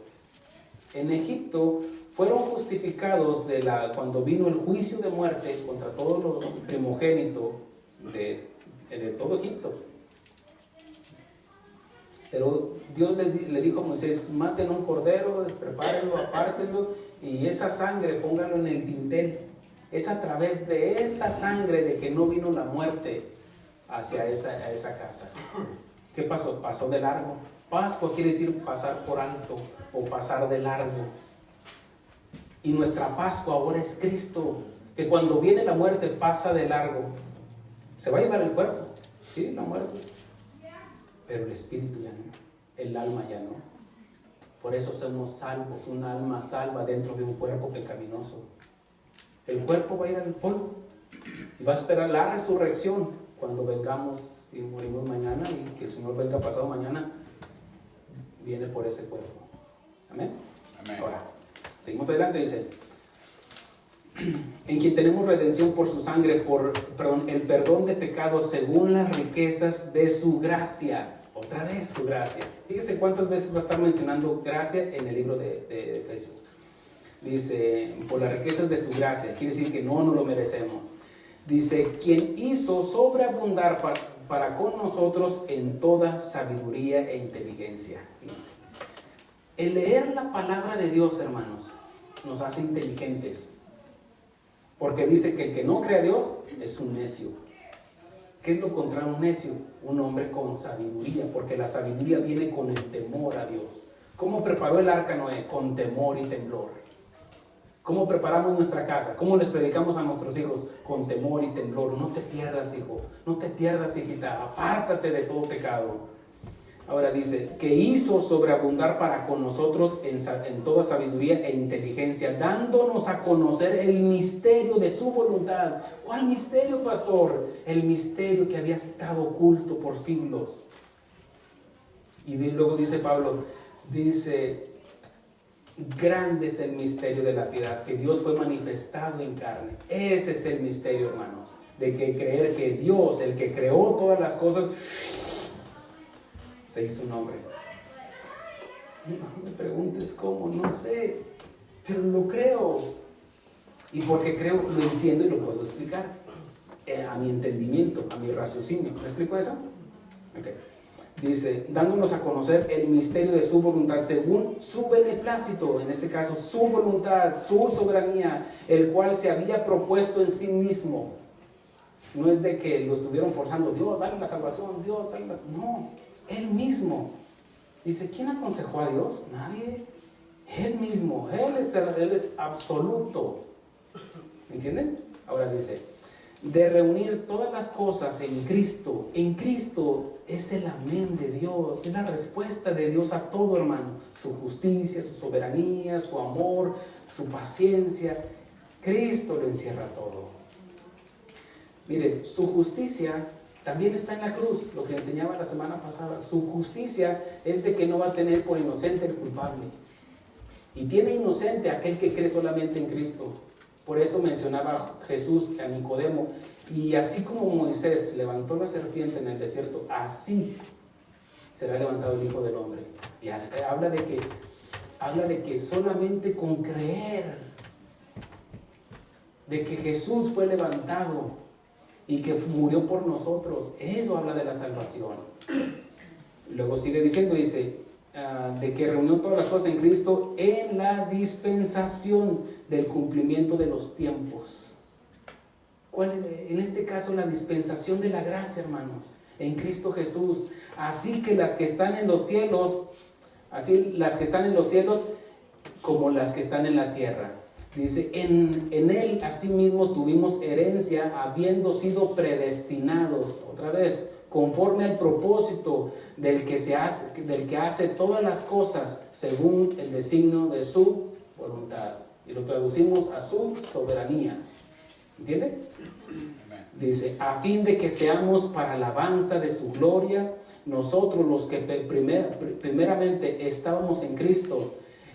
En Egipto fueron justificados cuando vino el juicio de muerte contra todo lo primogénito de todo Egipto. Pero Dios le dijo a Moisés, maten un cordero, prepárenlo, apártenlo, y esa sangre pónganlo en el dintel. Es a través de esa sangre de que no vino la muerte hacia esa casa. ¿Qué pasó? Pasó de largo. Pascua quiere decir pasar por alto o pasar de largo. Y nuestra Pascua ahora es Cristo, que cuando viene la muerte pasa de largo. Se va a llevar el cuerpo, ¿sí? La muerte. Pero el espíritu ya no, el alma ya no. Por eso somos salvos, un alma salva dentro de un cuerpo pecaminoso. El cuerpo va a ir al polvo y va a esperar la resurrección cuando vengamos y morimos mañana, y que el Señor venga pasado mañana, viene por ese cuerpo. Amén. Amén. Ahora, seguimos adelante, dice, en quien tenemos redención por su sangre, el perdón de pecados según las riquezas de su gracia. Otra vez su gracia. Fíjese cuántas veces va a estar mencionando gracia en el libro de Efesios. Dice, por las riquezas de su gracia. Quiere decir que no lo merecemos. Dice, quien hizo sobreabundar para con nosotros en toda sabiduría e inteligencia. Fíjense. El leer la palabra de Dios, hermanos, nos hace inteligentes. Porque dice que el que no cree a Dios es un necio. ¿Qué es lo contrario a un necio? Un hombre con sabiduría, porque la sabiduría viene con el temor a Dios. ¿Cómo preparó el arca Noé? Con temor y temblor. ¿Cómo preparamos nuestra casa? ¿Cómo les predicamos a nuestros hijos? Con temor y temblor. No te pierdas, hijo. No te pierdas, hijita. Apártate de todo pecado. Ahora dice, que hizo sobreabundar para con nosotros en toda sabiduría e inteligencia, dándonos a conocer el misterio de su voluntad. ¿Cuál misterio, pastor? El misterio que había estado oculto por siglos. Y luego dice Pablo, dice, grande es el misterio de la piedad, que Dios fue manifestado en carne. Ese es el misterio, hermanos, de que creer que Dios, el que creó todas las cosas, se hizo un hombre. No me preguntes cómo, no sé, pero lo creo. Y porque creo, lo entiendo y lo puedo explicar a mi entendimiento, a mi raciocinio. ¿Me explico eso? Okay. Dice, dándonos a conocer el misterio de su voluntad según su beneplácito, en este caso su voluntad, su soberanía, el cual se había propuesto en sí mismo. No es de que lo estuvieron forzando, Dios, dale la salvación, Dios, dale la... No, Él mismo. Dice, ¿quién aconsejó a Dios? Nadie. Él mismo, Él es absoluto. ¿Me entienden? Ahora dice, de reunir todas las cosas en Cristo. En Cristo es el amén de Dios, es la respuesta de Dios a todo, hermano. Su justicia, su soberanía, su amor, su paciencia. Cristo lo encierra todo. Miren, su justicia también está en la cruz, lo que enseñaba la semana pasada. Su justicia es de que no va a tener por inocente el culpable. Y tiene inocente aquel que cree solamente en Cristo. Por eso mencionaba Jesús a Nicodemo, y así como Moisés levantó la serpiente en el desierto, así será levantado el Hijo del Hombre. Y habla de que solamente con creer de que Jesús fue levantado y que murió por nosotros. Eso habla de la salvación. Luego sigue diciendo, dice, de que reunió todas las cosas en Cristo en la dispensación del cumplimiento de los tiempos. ¿Cuál es? En este caso, la dispensación de la gracia, hermanos, en Cristo Jesús. Así que las que están en los cielos, así las que están en los cielos como las que están en la tierra. Dice, en Él asimismo tuvimos herencia, habiendo sido predestinados, otra vez, conforme al propósito del que hace todas las cosas según el designio de su voluntad. Y lo traducimos a su soberanía. ¿Entiende? Dice, a fin de que seamos para alabanza de su gloria, nosotros los que primeramente estábamos en Cristo,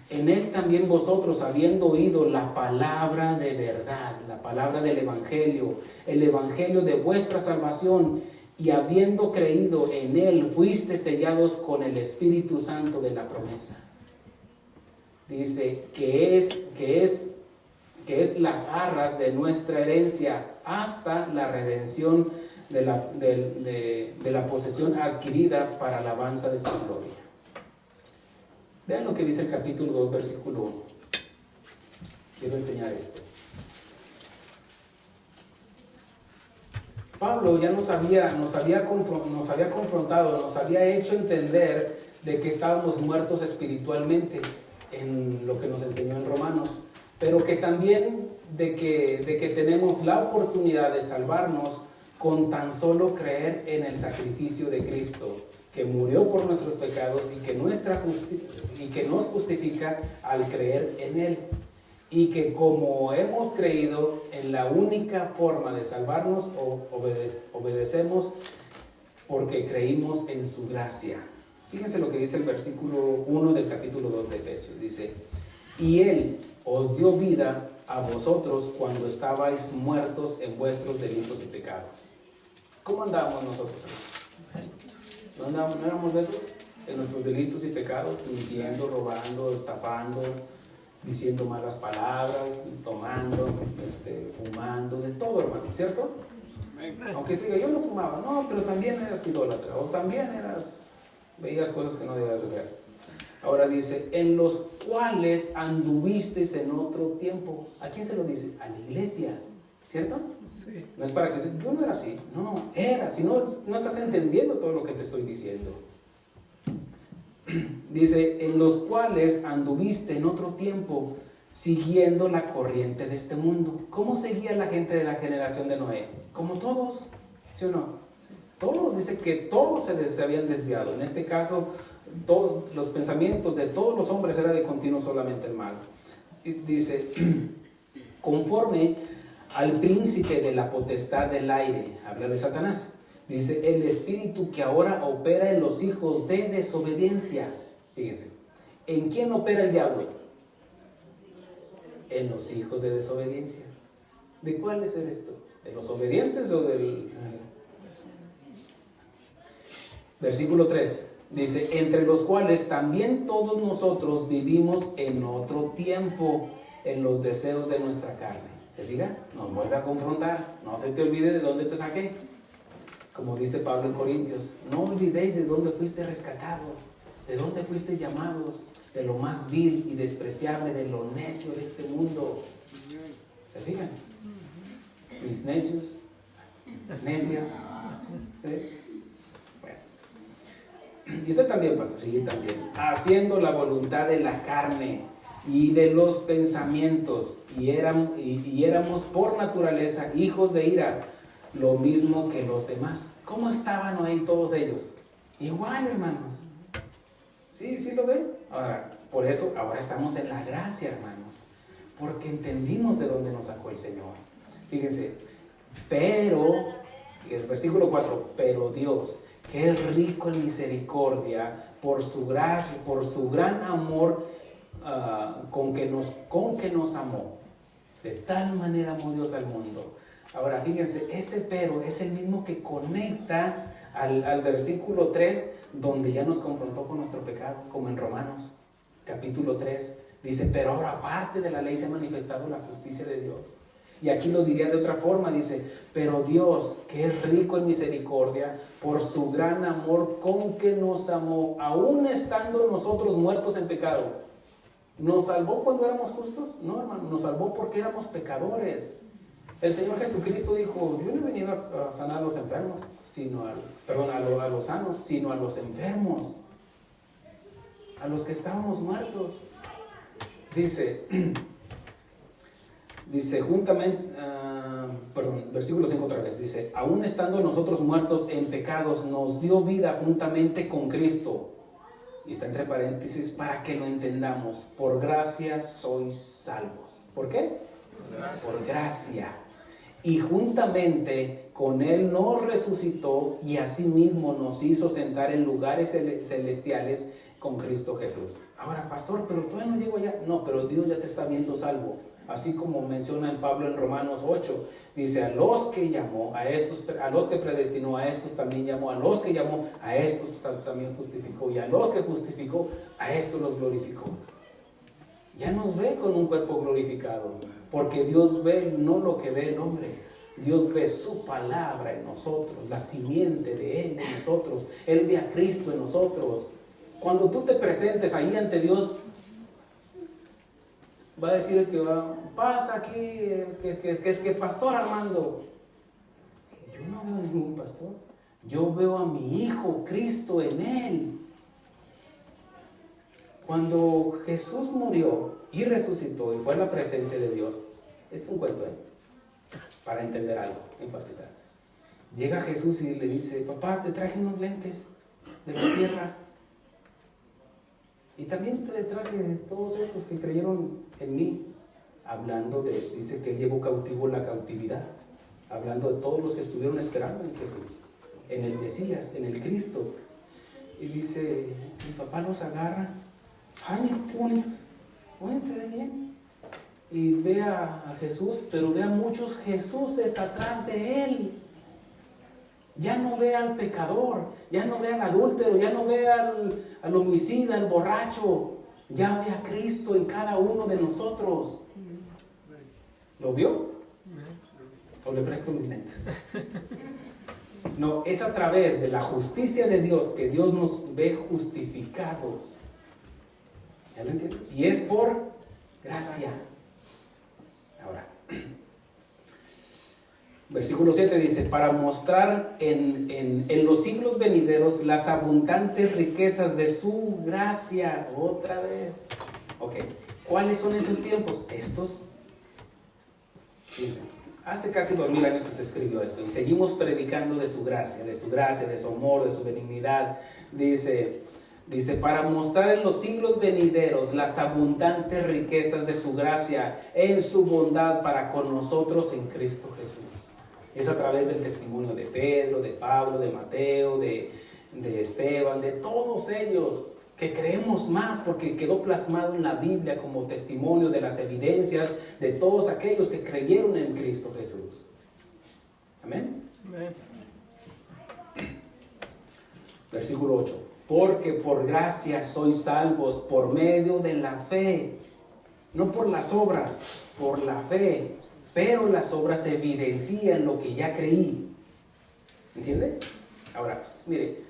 en Él también vosotros, habiendo oído la palabra de verdad, la palabra del Evangelio, el Evangelio de vuestra salvación, y habiendo creído en Él, fuiste sellados con el Espíritu Santo de la promesa. Dice que es las arras de nuestra herencia hasta la redención de la posesión adquirida para alabanza de su gloria. Vean lo que dice el capítulo 2, versículo 1. Quiero enseñar esto. Pablo ya nos había confrontado, nos había hecho entender de que estábamos muertos espiritualmente en lo que nos enseñó en Romanos, pero que también de que tenemos la oportunidad de salvarnos con tan solo creer en el sacrificio de Cristo, que murió por nuestros pecados y que nos justifica al creer en Él. Y que como hemos creído en la única forma de salvarnos, obedecemos porque creímos en su gracia. Fíjense lo que dice el versículo 1 del capítulo 2 de Efesios. Dice, y Él os dio vida a vosotros cuando estabais muertos en vuestros delitos y pecados. ¿Cómo andábamos nosotros? ¿No éramos de esos? En nuestros delitos y pecados, mintiendo, robando, estafando, diciendo malas palabras, tomando, fumando, de todo, hermano, ¿cierto? Aunque se diga, yo no fumaba, no, pero también eras idólatra, o también veías cosas que no debías ver. Ahora dice, en los cuales anduvisteis en otro tiempo. ¿A quién se lo dice? A la iglesia, ¿cierto? Sí. No es para que yo no era así, no, era, si no estás entendiendo todo lo que te estoy diciendo. Dice, en los cuales anduviste en otro tiempo, siguiendo la corriente de este mundo. ¿Cómo seguía la gente de la generación de Noé? Como todos, ¿sí o no? Sí. Todos, dice que todos se habían desviado. En este caso, todos los pensamientos de todos los hombres era de continuo solamente el mal. Y dice, conforme al príncipe de la potestad del aire, habla de Satanás. Dice, el espíritu que ahora opera en los hijos de desobediencia. Fíjense, ¿en quién opera el diablo? En los hijos de desobediencia. ¿De cuáles eres tú? ¿De los obedientes o del...? Versículo 3. Dice, entre los cuales también todos nosotros vivimos en otro tiempo, en los deseos de nuestra carne. ¿Se diga? Nos vuelve a confrontar. No se te olvide de dónde te saqué. Como dice Pablo en Corintios, no olvidéis de dónde fuiste rescatados, de dónde fuiste llamados, de lo más vil y despreciable, de lo necio de este mundo. ¿Se fijan? Mis necios, necias. ¿Sí? Bueno. Y usted también, pastor, sí, también. Haciendo la voluntad de la carne y de los pensamientos, y éramos por naturaleza hijos de ira, lo mismo que los demás. ¿Cómo estaban ahí todos ellos? Igual, hermanos. ¿Sí lo ven? Ahora, por eso ahora estamos en la gracia, hermanos, porque entendimos de dónde nos sacó el Señor. Fíjense, pero, el versículo 4, pero Dios, que es rico en misericordia, por su gracia, por su gran amor, con que nos amó. De tal manera amó Dios al mundo. Ahora, fíjense, ese pero es el mismo que conecta al versículo 3, donde ya nos confrontó con nuestro pecado, como en Romanos, capítulo 3. Dice, pero ahora aparte de la ley se ha manifestado la justicia de Dios. Y aquí lo diría de otra forma, dice, pero Dios, que es rico en misericordia, por su gran amor con que nos amó, aún estando nosotros muertos en pecado. ¿Nos salvó cuando éramos justos? No, hermano, nos salvó porque éramos pecadores. El Señor Jesucristo dijo, yo no he venido a sanar a los enfermos, a los sanos, sino a los enfermos, a los que estábamos muertos. Dice juntamente, versículo 5 otra vez, dice, aún estando nosotros muertos en pecados, nos dio vida juntamente con Cristo. Y está entre paréntesis para que lo entendamos. Por gracia sois salvos. ¿Por qué? Por gracia. Y juntamente con Él nos resucitó y asimismo nos hizo sentar en lugares celestiales con Cristo Jesús. Ahora, pastor, pero todavía no llego allá. No, pero Dios ya te está viendo salvo. Así como menciona en Pablo en Romanos 8, dice, a los que llamó, a los que predestinó, a estos también llamó, a los que llamó, a estos también justificó, y a los que justificó, a estos los glorificó. Ya nos ve con un cuerpo glorificado, porque Dios ve no lo que ve el hombre, Dios ve su palabra en nosotros, la simiente de Él en nosotros, Él ve a Cristo en nosotros. Cuando tú te presentes ahí ante Dios, va a decir el que pasa aquí, que es que pastor Armando. Yo no veo ningún pastor. Yo veo a mi Hijo, Cristo en Él. Cuando Jesús murió y resucitó y fue a la presencia de Dios, es un cuento para entender algo, enfatizar. Llega Jesús y le dice, papá, te traje unos lentes de la tierra. Y también te traje todos estos que creyeron en mí, dice que Él llevó cautivo la cautividad, hablando de todos los que estuvieron esperando en Jesús, en el Mesías, en el Cristo. Y dice, mi papá los agarra, ay, hijo, qué bonitos, oye, se ve bien. Y ve a Jesús, pero ve a muchos Jesuses atrás de Él. Ya no ve al pecador, ya no ve al adúltero, ya no ve al homicida, al borracho, ya ve a Cristo en cada uno de nosotros. ¿Lo vio? ¿O le presto mis lentes? No, es a través de la justicia de Dios que Dios nos ve justificados. ¿Ya lo entienden? Y es por gracia. Ahora, versículo 7 dice, para mostrar en los siglos venideros las abundantes riquezas de su gracia. Otra vez. Ok, ¿cuáles son esos tiempos? Estos. Fíjense, hace casi 2000 años que se escribió esto y seguimos predicando de su gracia, de su amor, de su benignidad. Dice, para mostrar en los siglos venideros las abundantes riquezas de su gracia en su bondad para con nosotros en Cristo Jesús. Es a través del testimonio de Pedro, de Pablo, de Mateo, de Esteban, de todos ellos que creemos más porque quedó plasmado en la Biblia como testimonio de las evidencias de todos aquellos que creyeron en Cristo Jesús. Amén. Amén. Versículo 8. Porque por gracia sois salvos por medio de la fe, no por las obras, por la fe. Pero las obras evidencian lo que ya creí. ¿Entiende? Ahora, mire,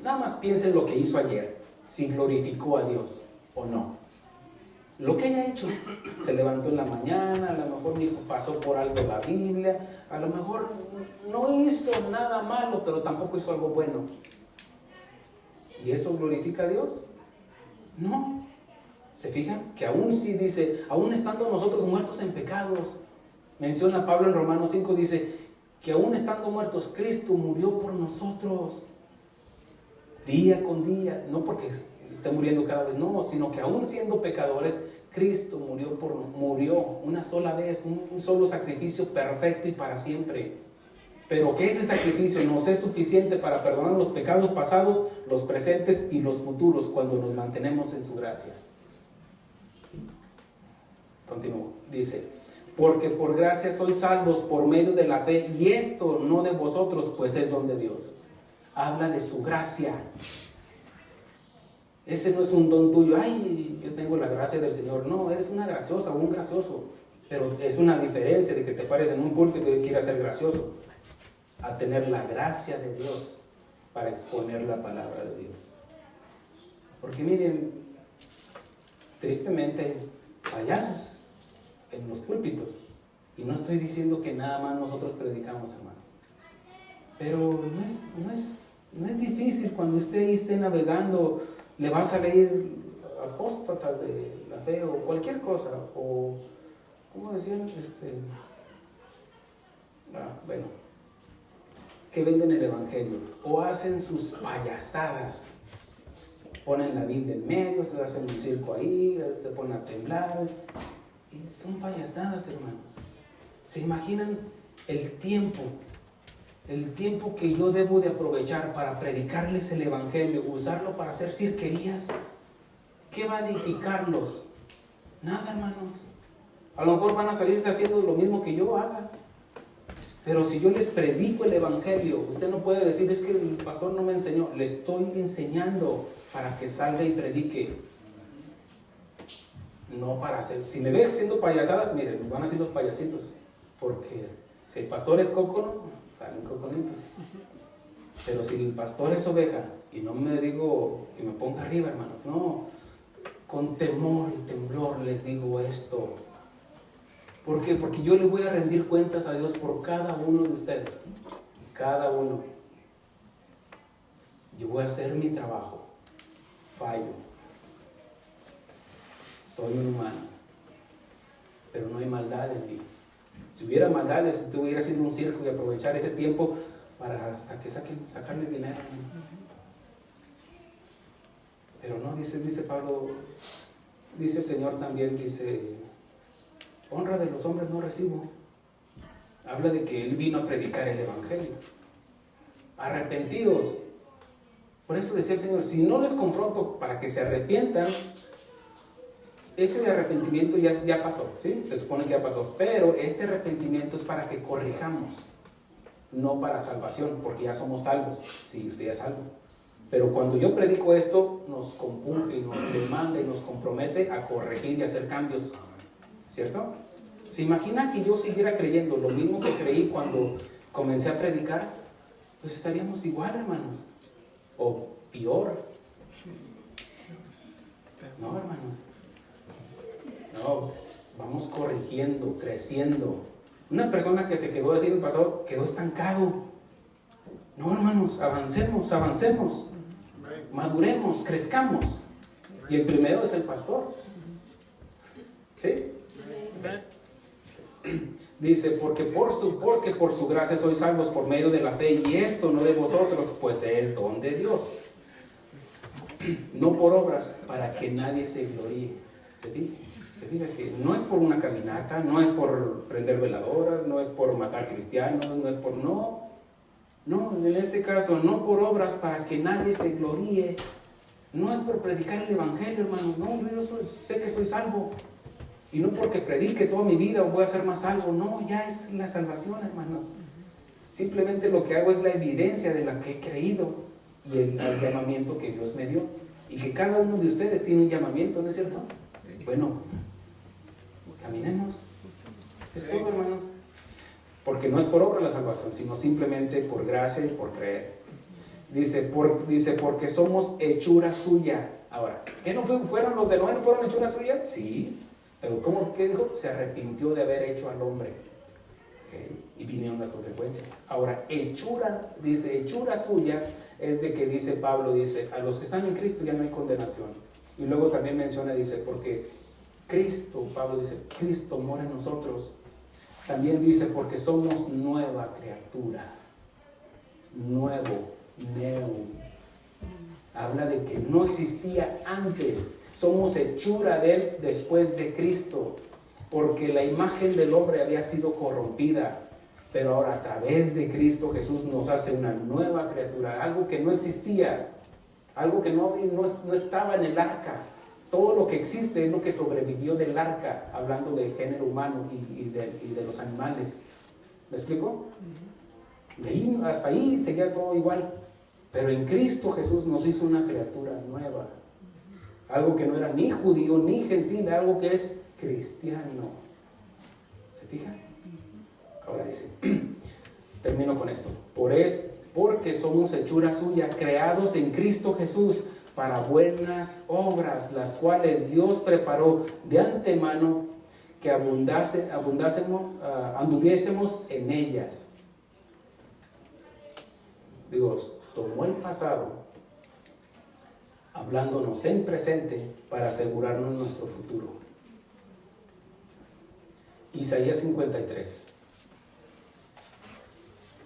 nada más piense en lo que hizo ayer, si glorificó a Dios o no. Lo que haya hecho, se levantó en la mañana, a lo mejor ni pasó por algo la Biblia, a lo mejor no hizo nada malo, pero tampoco hizo algo bueno. ¿Y eso glorifica a Dios? No. ¿Se fijan? Que aún sí dice, aún estando nosotros muertos en pecados, menciona Pablo en Romanos 5, dice que aún estando muertos, Cristo murió por nosotros, día con día, no porque esté muriendo cada vez, no, sino que aún siendo pecadores, Cristo murió una sola vez, un solo sacrificio perfecto y para siempre. Pero que ese sacrificio nos es suficiente para perdonar los pecados pasados, los presentes y los futuros cuando nos mantenemos en su gracia. Continúo, dice, porque por gracia sois salvos por medio de la fe, y esto no de vosotros, pues es don de Dios. Habla de su gracia. Ese no es un don tuyo, ay, yo tengo la gracia del Señor. No, eres una graciosa o un gracioso. Pero es una diferencia de que te pares en un púlpito y quieras ser gracioso, a tener la gracia de Dios para exponer la palabra de Dios. Porque miren, tristemente hay payasos en los púlpitos. Y no estoy diciendo que nada más nosotros predicamos, hermano. Pero no es difícil cuando usted ahí esté navegando, le va a salir apóstatas de la fe o cualquier cosa. O, ¿cómo decían? Bueno, que venden el evangelio o hacen sus payasadas. Ponen la Biblia en medio, se hacen un circo ahí, se ponen a temblar. Y son payasadas, hermanos. ¿Se imaginan el tiempo que yo debo de aprovechar para predicarles el evangelio, usarlo para hacer cirquerías? ¿Qué va a edificarlos? Nada, hermanos. A lo mejor van a salirse haciendo lo mismo que yo haga. Pero si yo les predico el evangelio, usted no puede decir, es que el pastor no me enseñó. Le estoy enseñando para que salga y predique. No para hacer. Si me ve haciendo payasadas, miren, me van a hacer los payasitos. Porque si el pastor es cócono, salen coconitos. Pero si el pastor es oveja, y no me digo que me ponga arriba, hermanos, no. Con temor y temblor les digo esto. ¿Por qué? Porque yo le voy a rendir cuentas a Dios por cada uno de ustedes. Cada uno. Yo voy a hacer mi trabajo. Fallo. Soy un humano. Pero no hay maldad en mí. Si hubiera maldad, les estuviera haciendo un circo y aprovechar ese tiempo para hasta que sacarles dinero. Pero no, dice Pablo, dice el Señor también, dice, honra de los hombres no recibo. Habla de que Él vino a predicar el evangelio. Arrepentidos. Por eso decía el Señor, si no les confronto para que se arrepientan, ese de arrepentimiento ya pasó, ¿sí? Se supone que ya pasó. Pero este arrepentimiento es para que corrijamos, no para salvación, porque ya somos salvos, si usted ya es salvo. Pero cuando yo predico esto, nos compunge y nos demanda y nos compromete a corregir y hacer cambios, ¿cierto? ¿Se imagina que yo siguiera creyendo lo mismo que creí cuando comencé a predicar? Pues estaríamos igual, hermanos, o peor. No, hermanos. No, vamos corrigiendo, creciendo. Una persona que se quedó así en el pasado, quedó estancado. No, hermanos, avancemos. Maduremos, crezcamos. Y el primero es el pastor. ¿Sí? Dice, porque por su gracia sois salvos por medio de la fe, y esto no de vosotros, pues es don de Dios. No por obras, para que nadie se gloríe. ¿Se fija que no es por una caminata, no es por prender veladoras, no es por matar cristianos, no es por... No, en este caso, no por obras para que nadie se gloríe. No es por predicar el evangelio, hermano. No, yo sé que soy salvo. Y no porque predique toda mi vida voy a ser más salvo. No, ya es la salvación, hermanos. Simplemente lo que hago es la evidencia de la que he creído y el llamamiento que Dios me dio. Y que cada uno de ustedes tiene un llamamiento, ¿no es cierto? Bueno, caminemos. Es todo, hermanos. Porque no es por obra la salvación, sino simplemente por gracia y por creer. Dice, porque somos hechura suya. Ahora, ¿qué no fueron los de Noé? ¿No fueron hechura suya? Sí. Pero ¿qué dijo? Se arrepintió de haber hecho al hombre. ¿Okay? Y vinieron las consecuencias. Ahora, hechura suya es de que dice Pablo, dice, a los que están en Cristo ya no hay condenación. Y luego también menciona, dice, porque Pablo dice, Cristo mora en nosotros. También dice, porque somos nueva criatura. Nuevo, neu. Habla de que no existía antes. Somos hechura de Él después de Cristo. Porque la imagen del hombre había sido corrompida. Pero ahora a través de Cristo Jesús nos hace una nueva criatura. Algo que no existía. Algo que no estaba en el arca. Todo lo que existe es lo que sobrevivió del arca, hablando del género humano y de los animales. ¿Me explico? De ahí, hasta ahí seguía todo igual. Pero en Cristo Jesús nos hizo una criatura nueva. Algo que no era ni judío ni gentil, algo que es cristiano. ¿Se fija? Ahora dice, termino con esto. Porque somos hechura suya, creados en Cristo Jesús para buenas obras, las cuales Dios preparó de antemano que anduviésemos en ellas. Dios tomó el pasado, hablándonos en presente para asegurarnos nuestro futuro. Isaías 53.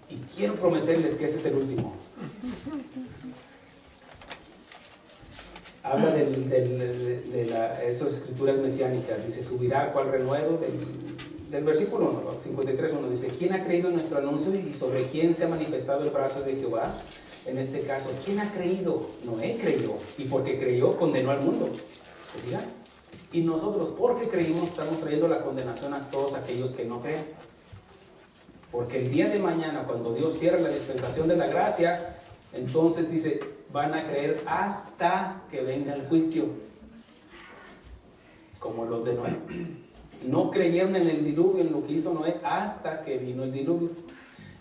Y quiero prometerles que este es el último. Habla de esas escrituras mesiánicas. Dice, subirá cual renuevo del versículo 1, 53:1. Dice, ¿quién ha creído en nuestro anuncio y sobre quién se ha manifestado el brazo de Jehová? En este caso, ¿quién ha creído? Noé creyó, y porque creyó condenó al mundo. ¿Se diga? Y nosotros, porque creímos, estamos trayendo la condenación a todos aquellos que no creen. Porque el día de mañana, cuando Dios cierre la dispensación de la gracia, entonces dice, van a creer hasta que venga el juicio. Como los de Noé. No creyeron en el diluvio, en lo que hizo Noé, hasta que vino el diluvio.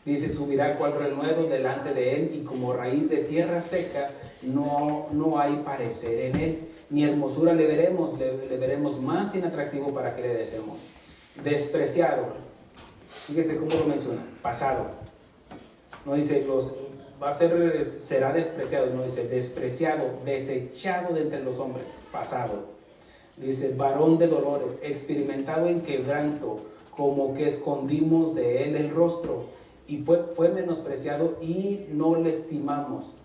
Dice, subirá cual renuevo delante de él, y como raíz de tierra seca, no hay parecer en él. Ni hermosura le veremos más inatractivo para que le deseemos. Despreciado. Fíjese cómo lo menciona, pasado. No dice, será despreciado, no dice despreciado, desechado de entre los hombres, pasado. Dice, varón de dolores, experimentado en quebranto, como que escondimos de él el rostro, y fue menospreciado y no le estimamos.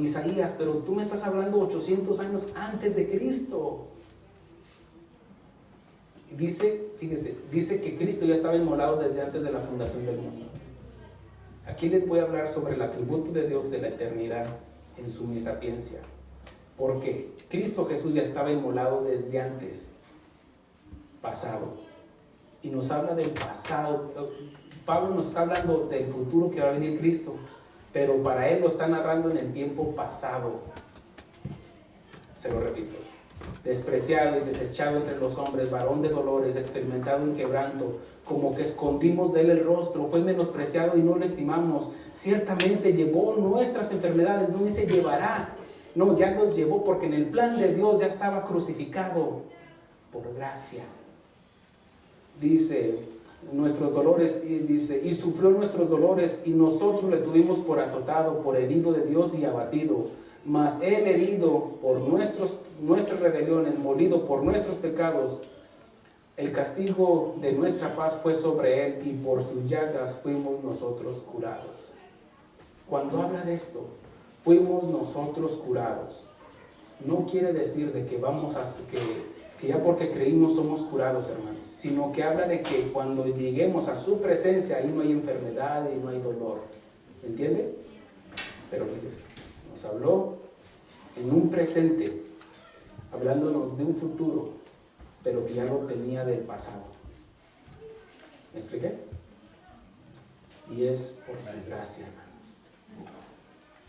Isaías, pero tú me estás hablando 800 años antes de Cristo. Dice que Cristo ya estaba inmolado desde antes de la fundación del mundo. Aquí les voy a hablar sobre el atributo de Dios de la eternidad en su sapiencia. Porque Cristo Jesús ya estaba inmolado desde antes, pasado. Y nos habla del pasado. Pablo nos está hablando del futuro que va a venir Cristo, pero para él lo está narrando en el tiempo pasado. Se lo repito. Despreciado y desechado entre los hombres, varón de dolores, experimentado en quebranto, como que escondimos de él el rostro, fue menospreciado y no lo estimamos. Ciertamente llevó nuestras enfermedades, no dice llevará, no, ya los llevó, porque en el plan de Dios ya estaba crucificado por gracia. Dice, nuestros dolores, y sufrió nuestros dolores, y nosotros le tuvimos por azotado, por herido de Dios y abatido. Mas él herido por nuestras rebeliones, molido por nuestros pecados, el castigo de nuestra paz fue sobre él, y por sus llagas fuimos nosotros curados. Cuando habla de esto, fuimos nosotros curados, no quiere decir de que que ya porque creímos somos curados, hermanos, sino que habla de que cuando lleguemos a su presencia, ahí no hay enfermedad y no hay dolor. ¿Entiende? Pero fíjese, nos habló en un presente, hablándonos de un futuro, pero que ya lo tenía del pasado. ¿Me expliqué? Y es por su gracia, hermanos.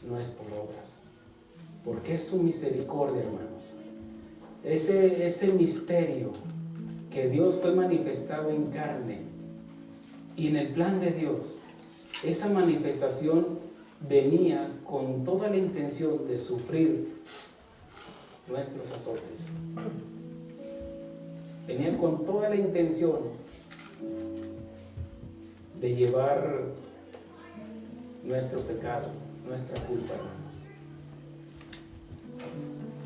No es por obras. Porque es su misericordia, hermanos. Ese misterio que Dios fue manifestado en carne, y en el plan de Dios, esa manifestación venía con toda la intención de sufrir nuestros azotes. Venía con toda la intención de llevar nuestro pecado, nuestra culpa, hermanos.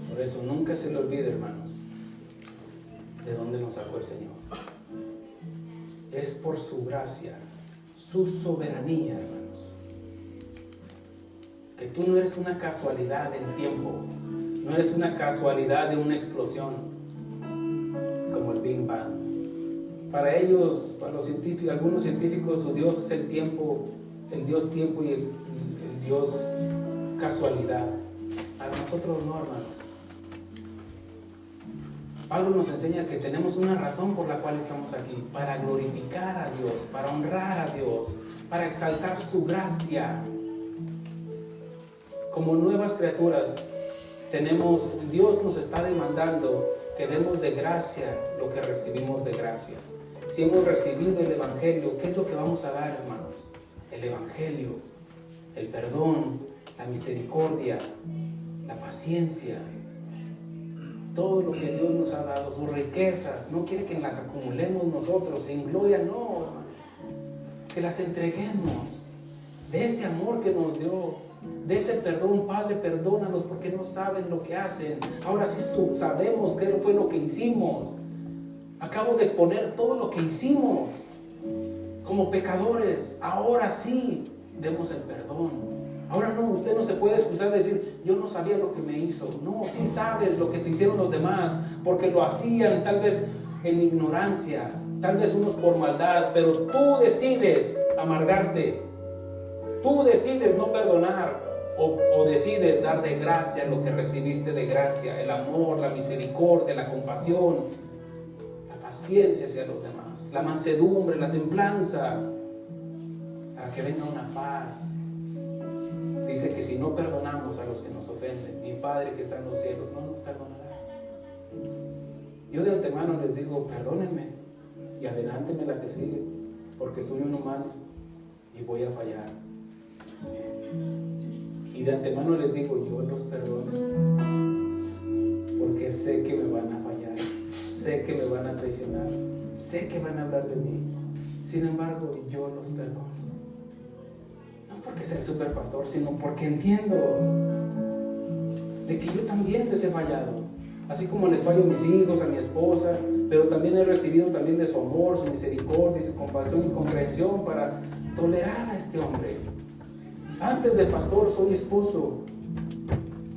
Por eso nunca se le olvide, hermanos, de dónde nos sacó el Señor. Es por su gracia, su soberanía, hermanos. Que tú no eres una casualidad del tiempo, no eres una casualidad de una explosión como el Big Bang. Para ellos, para los científicos, algunos científicos, su Dios es el tiempo, el Dios tiempo y el Dios casualidad. Para nosotros no, hermanos. Pablo nos enseña que tenemos una razón por la cual estamos aquí, para glorificar a Dios, para honrar a Dios, para exaltar su gracia. Como nuevas criaturas, Dios nos está demandando que demos de gracia lo que recibimos de gracia. Si hemos recibido el Evangelio, ¿qué es lo que vamos a dar, hermanos? El Evangelio, el perdón, la misericordia, la paciencia, todo lo que Dios nos ha dado, sus riquezas. No quiere que las acumulemos nosotros en gloria, no, hermanos. Que las entreguemos de ese amor que nos dio, de ese perdón. Padre, perdónanos porque no saben lo que hacen. Ahora sí sabemos qué fue lo que hicimos. Acabo de exponer todo lo que hicimos como pecadores. Ahora sí demos el perdón. Ahora no, usted no se puede excusar de decir, yo no sabía lo que me hizo. No, sí sabes lo que te hicieron los demás, porque lo hacían tal vez en ignorancia, tal vez unos por maldad, pero tú decides amargarte, tú decides no perdonar, o decides dar de gracia lo que recibiste de gracia, el amor, la misericordia, la compasión, la paciencia hacia los demás, la mansedumbre, la templanza, para que venga una paz. Dice que si no perdonamos a los que nos ofenden, mi Padre que está en los cielos no nos perdonará. Yo de antemano les digo, perdónenme y adelántenme la que sigue, porque soy un humano y voy a fallar. Y de antemano les digo, yo los perdono, porque sé que me van a fallar, sé que me van a traicionar, sé que van a hablar de mí. Sin embargo, yo los perdono. Porque sea el superpastor, sino porque entiendo de que yo también les he fallado, así como les fallo a mis hijos, a mi esposa, pero también he recibido también de su amor, su misericordia, su compasión y comprensión para tolerar a este hombre. Antes de pastor soy esposo,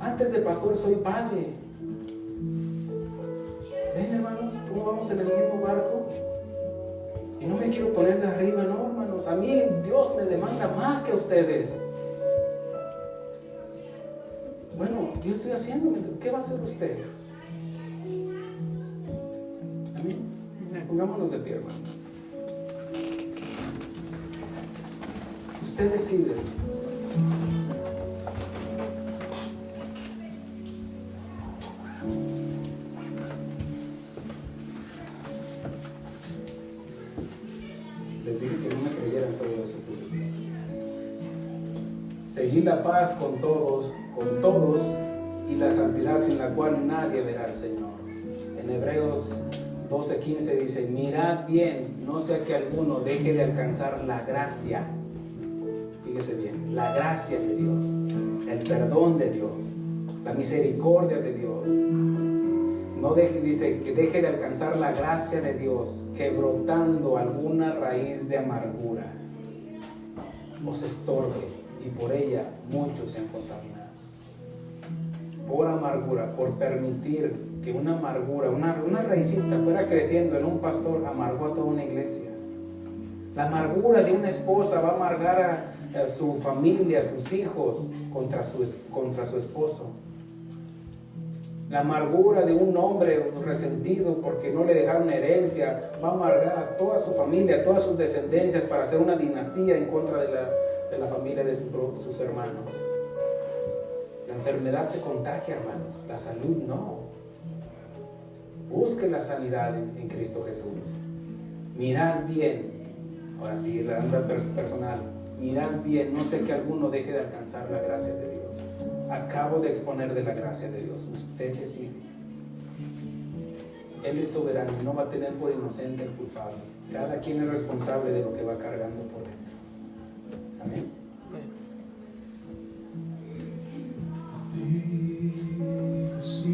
antes de pastor soy padre. ¿Ven, hermanos, cómo vamos en el mismo barco? Y no me quiero poner de arriba, no, hermanos. A mí Dios me demanda más que a ustedes. Bueno, yo estoy haciendo, ¿qué va a hacer usted? Amén. Pongámonos de pie, hermanos. Usted decide, hermanos. Les dije que no me creyeran todo eso. Seguir la paz con todos, y la santidad sin la cual nadie verá al Señor. En Hebreos 12:15 dice, mirad bien, no sea que alguno deje de alcanzar la gracia. Fíjese bien, la gracia de Dios, el perdón de Dios, la misericordia de Dios. No deje, dice, que deje de alcanzar la gracia de Dios, que brotando alguna raíz de amargura os estorbe, y por ella muchos sean contaminados. Por amargura, por permitir que una amargura, una raicita fuera creciendo en un pastor, amargó a toda una iglesia. La amargura de una esposa va a amargar a su familia, a sus hijos, contra su esposo. La amargura de un hombre resentido porque no le dejaron herencia va a amargar a toda su familia, a todas sus descendencias, para hacer una dinastía en contra de la familia de sus hermanos. La enfermedad se contagia, hermanos, la salud no. Busque la sanidad en Cristo Jesús. Mirad bien, ahora sí, la anda personal, mirad bien, no sé que alguno deje de alcanzar la gracia de Dios. Acabo de exponer de la gracia de Dios. Usted decide. Él es soberano y no va a tener por inocente el culpable. Cada quien es responsable de lo que va cargando por dentro. Amén. A ti, Jesús,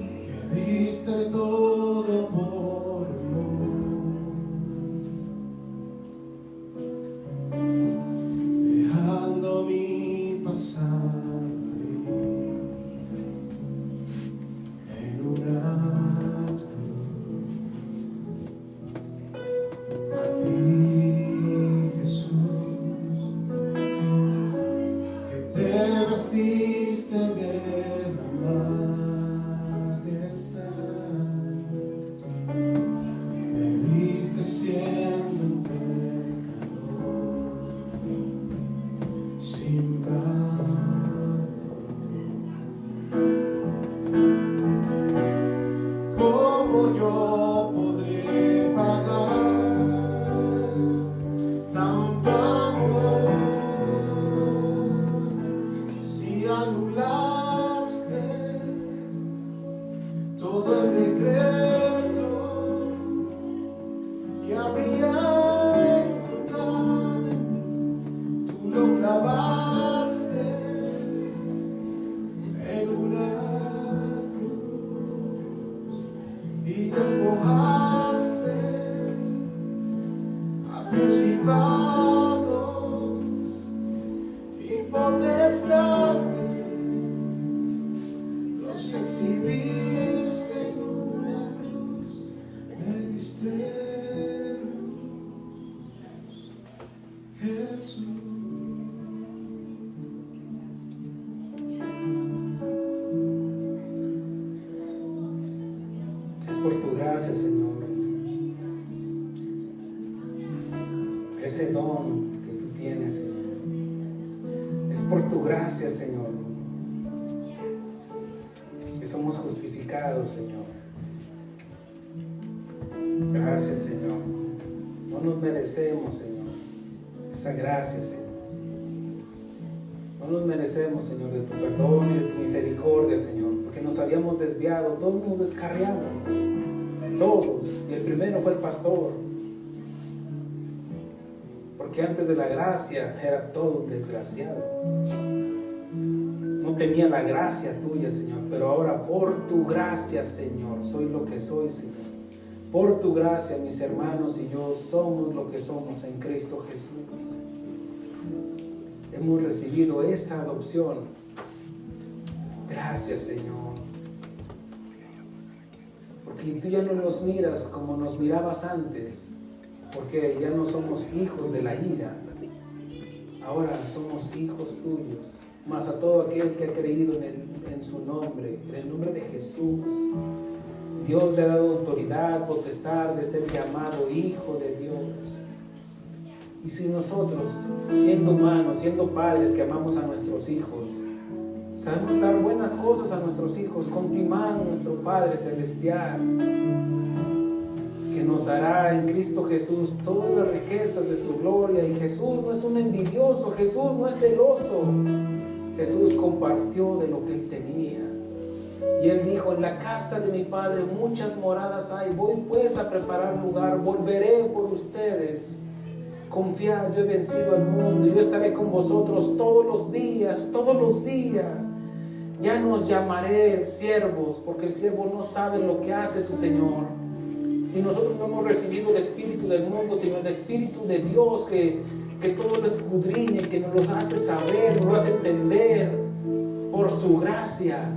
que diste todo por amor. Dejando mi pasado en una cruz. A ti, Jesús, que te vestiste de la majestad y despojaste a principados y potestades, los exhibiste en una cruz, me diste luz, Jesús. Por tu gracia, Señor, ese don que tú tienes, Señor, es por tu gracia, Señor, que somos justificados, Señor. Gracias, Señor. No nos merecemos, Señor, esa gracia, Señor. No nos merecemos, Señor, de tu perdón y de tu misericordia, Señor, porque nos habíamos desviado, todos nos descarriamos. Todos, y el primero fue el pastor, porque antes de la gracia era todo un desgraciado, no tenía la gracia tuya, Señor, pero ahora por tu gracia, Señor, soy lo que soy, Señor. Por tu gracia, mis hermanos y yo somos lo que somos en Cristo Jesús. Hemos recibido esa adopción. Gracias, Señor. Y tú ya no nos miras como nos mirabas antes, porque ya no somos hijos de la ira, ahora somos hijos tuyos. Mas a todo aquel que ha creído en su nombre, en el nombre de Jesús, Dios le ha dado autoridad, potestad de ser llamado hijo de Dios. Y si nosotros, siendo humanos, siendo padres que amamos a nuestros hijos, sabemos dar buenas cosas a nuestros hijos, continuar nuestro Padre Celestial, que nos dará en Cristo Jesús todas las riquezas de su gloria. Y Jesús no es un envidioso, Jesús no es celoso. Jesús compartió de lo que Él tenía. Y Él dijo: en la casa de mi Padre muchas moradas hay, voy pues a preparar lugar, volveré por ustedes. Confiad, yo he vencido al mundo, yo estaré con vosotros todos los días, todos los días. Ya no os llamaré siervos, porque el siervo no sabe lo que hace su Señor. Y nosotros no hemos recibido el espíritu del mundo, sino el espíritu de Dios que todo lo escudriñe, que nos lo hace saber, nos lo hace entender por su gracia.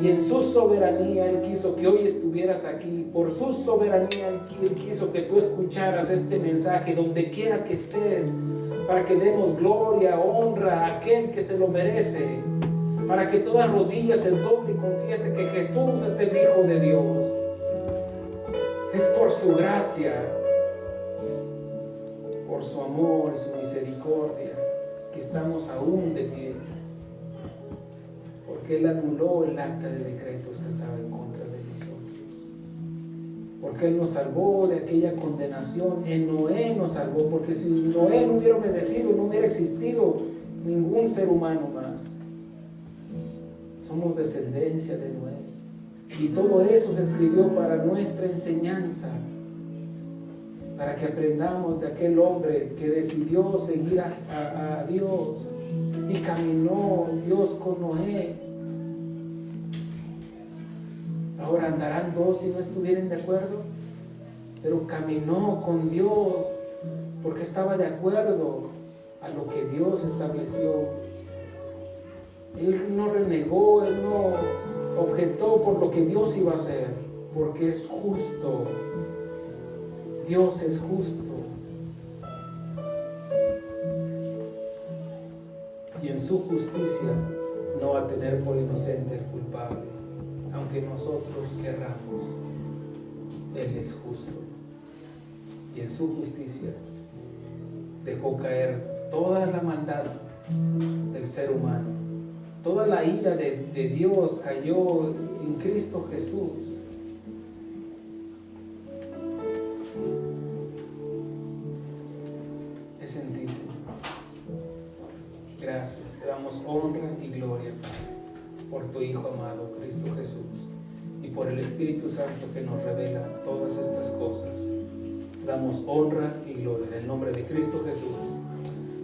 Y en su soberanía Él quiso que hoy estuvieras aquí. Por su soberanía Él quiso que tú escucharas este mensaje donde quiera que estés, para que demos gloria, honra a aquel que se lo merece, para que toda rodilla se doble y confiese que Jesús es el Hijo de Dios. Es por su gracia, por su amor y su misericordia que estamos aún de pie, porque Él anuló el acta de decretos que estaba en contra de nosotros, porque Él nos salvó de aquella condenación. En Noé nos salvó, porque si Noé no hubiera obedecido, no hubiera existido ningún ser humano más. Somos descendencia de Noé, y todo eso se escribió para nuestra enseñanza, para que aprendamos de aquel hombre que decidió seguir a Dios y caminó Dios con Noé. Ahora andarán dos si no estuvieran de acuerdo, pero caminó con Dios porque estaba de acuerdo a lo que Dios estableció. Él no renegó, Él no objetó por lo que Dios iba a hacer, porque es justo. Dios es justo. Y en su justicia no va a tener por inocente al culpable, aunque nosotros querramos. Él es justo. Y en su justicia dejó caer toda la maldad del ser humano. Toda la ira de Dios cayó en Cristo Jesús. Es en ti, Señor. Gracias, te damos honra y gloria, Padre, por tu Hijo amado, Cristo Jesús, y por el Espíritu Santo que nos revela todas estas cosas. Te damos honra y gloria en el nombre de Cristo Jesús.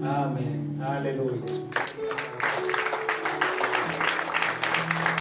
Amén. Aleluya.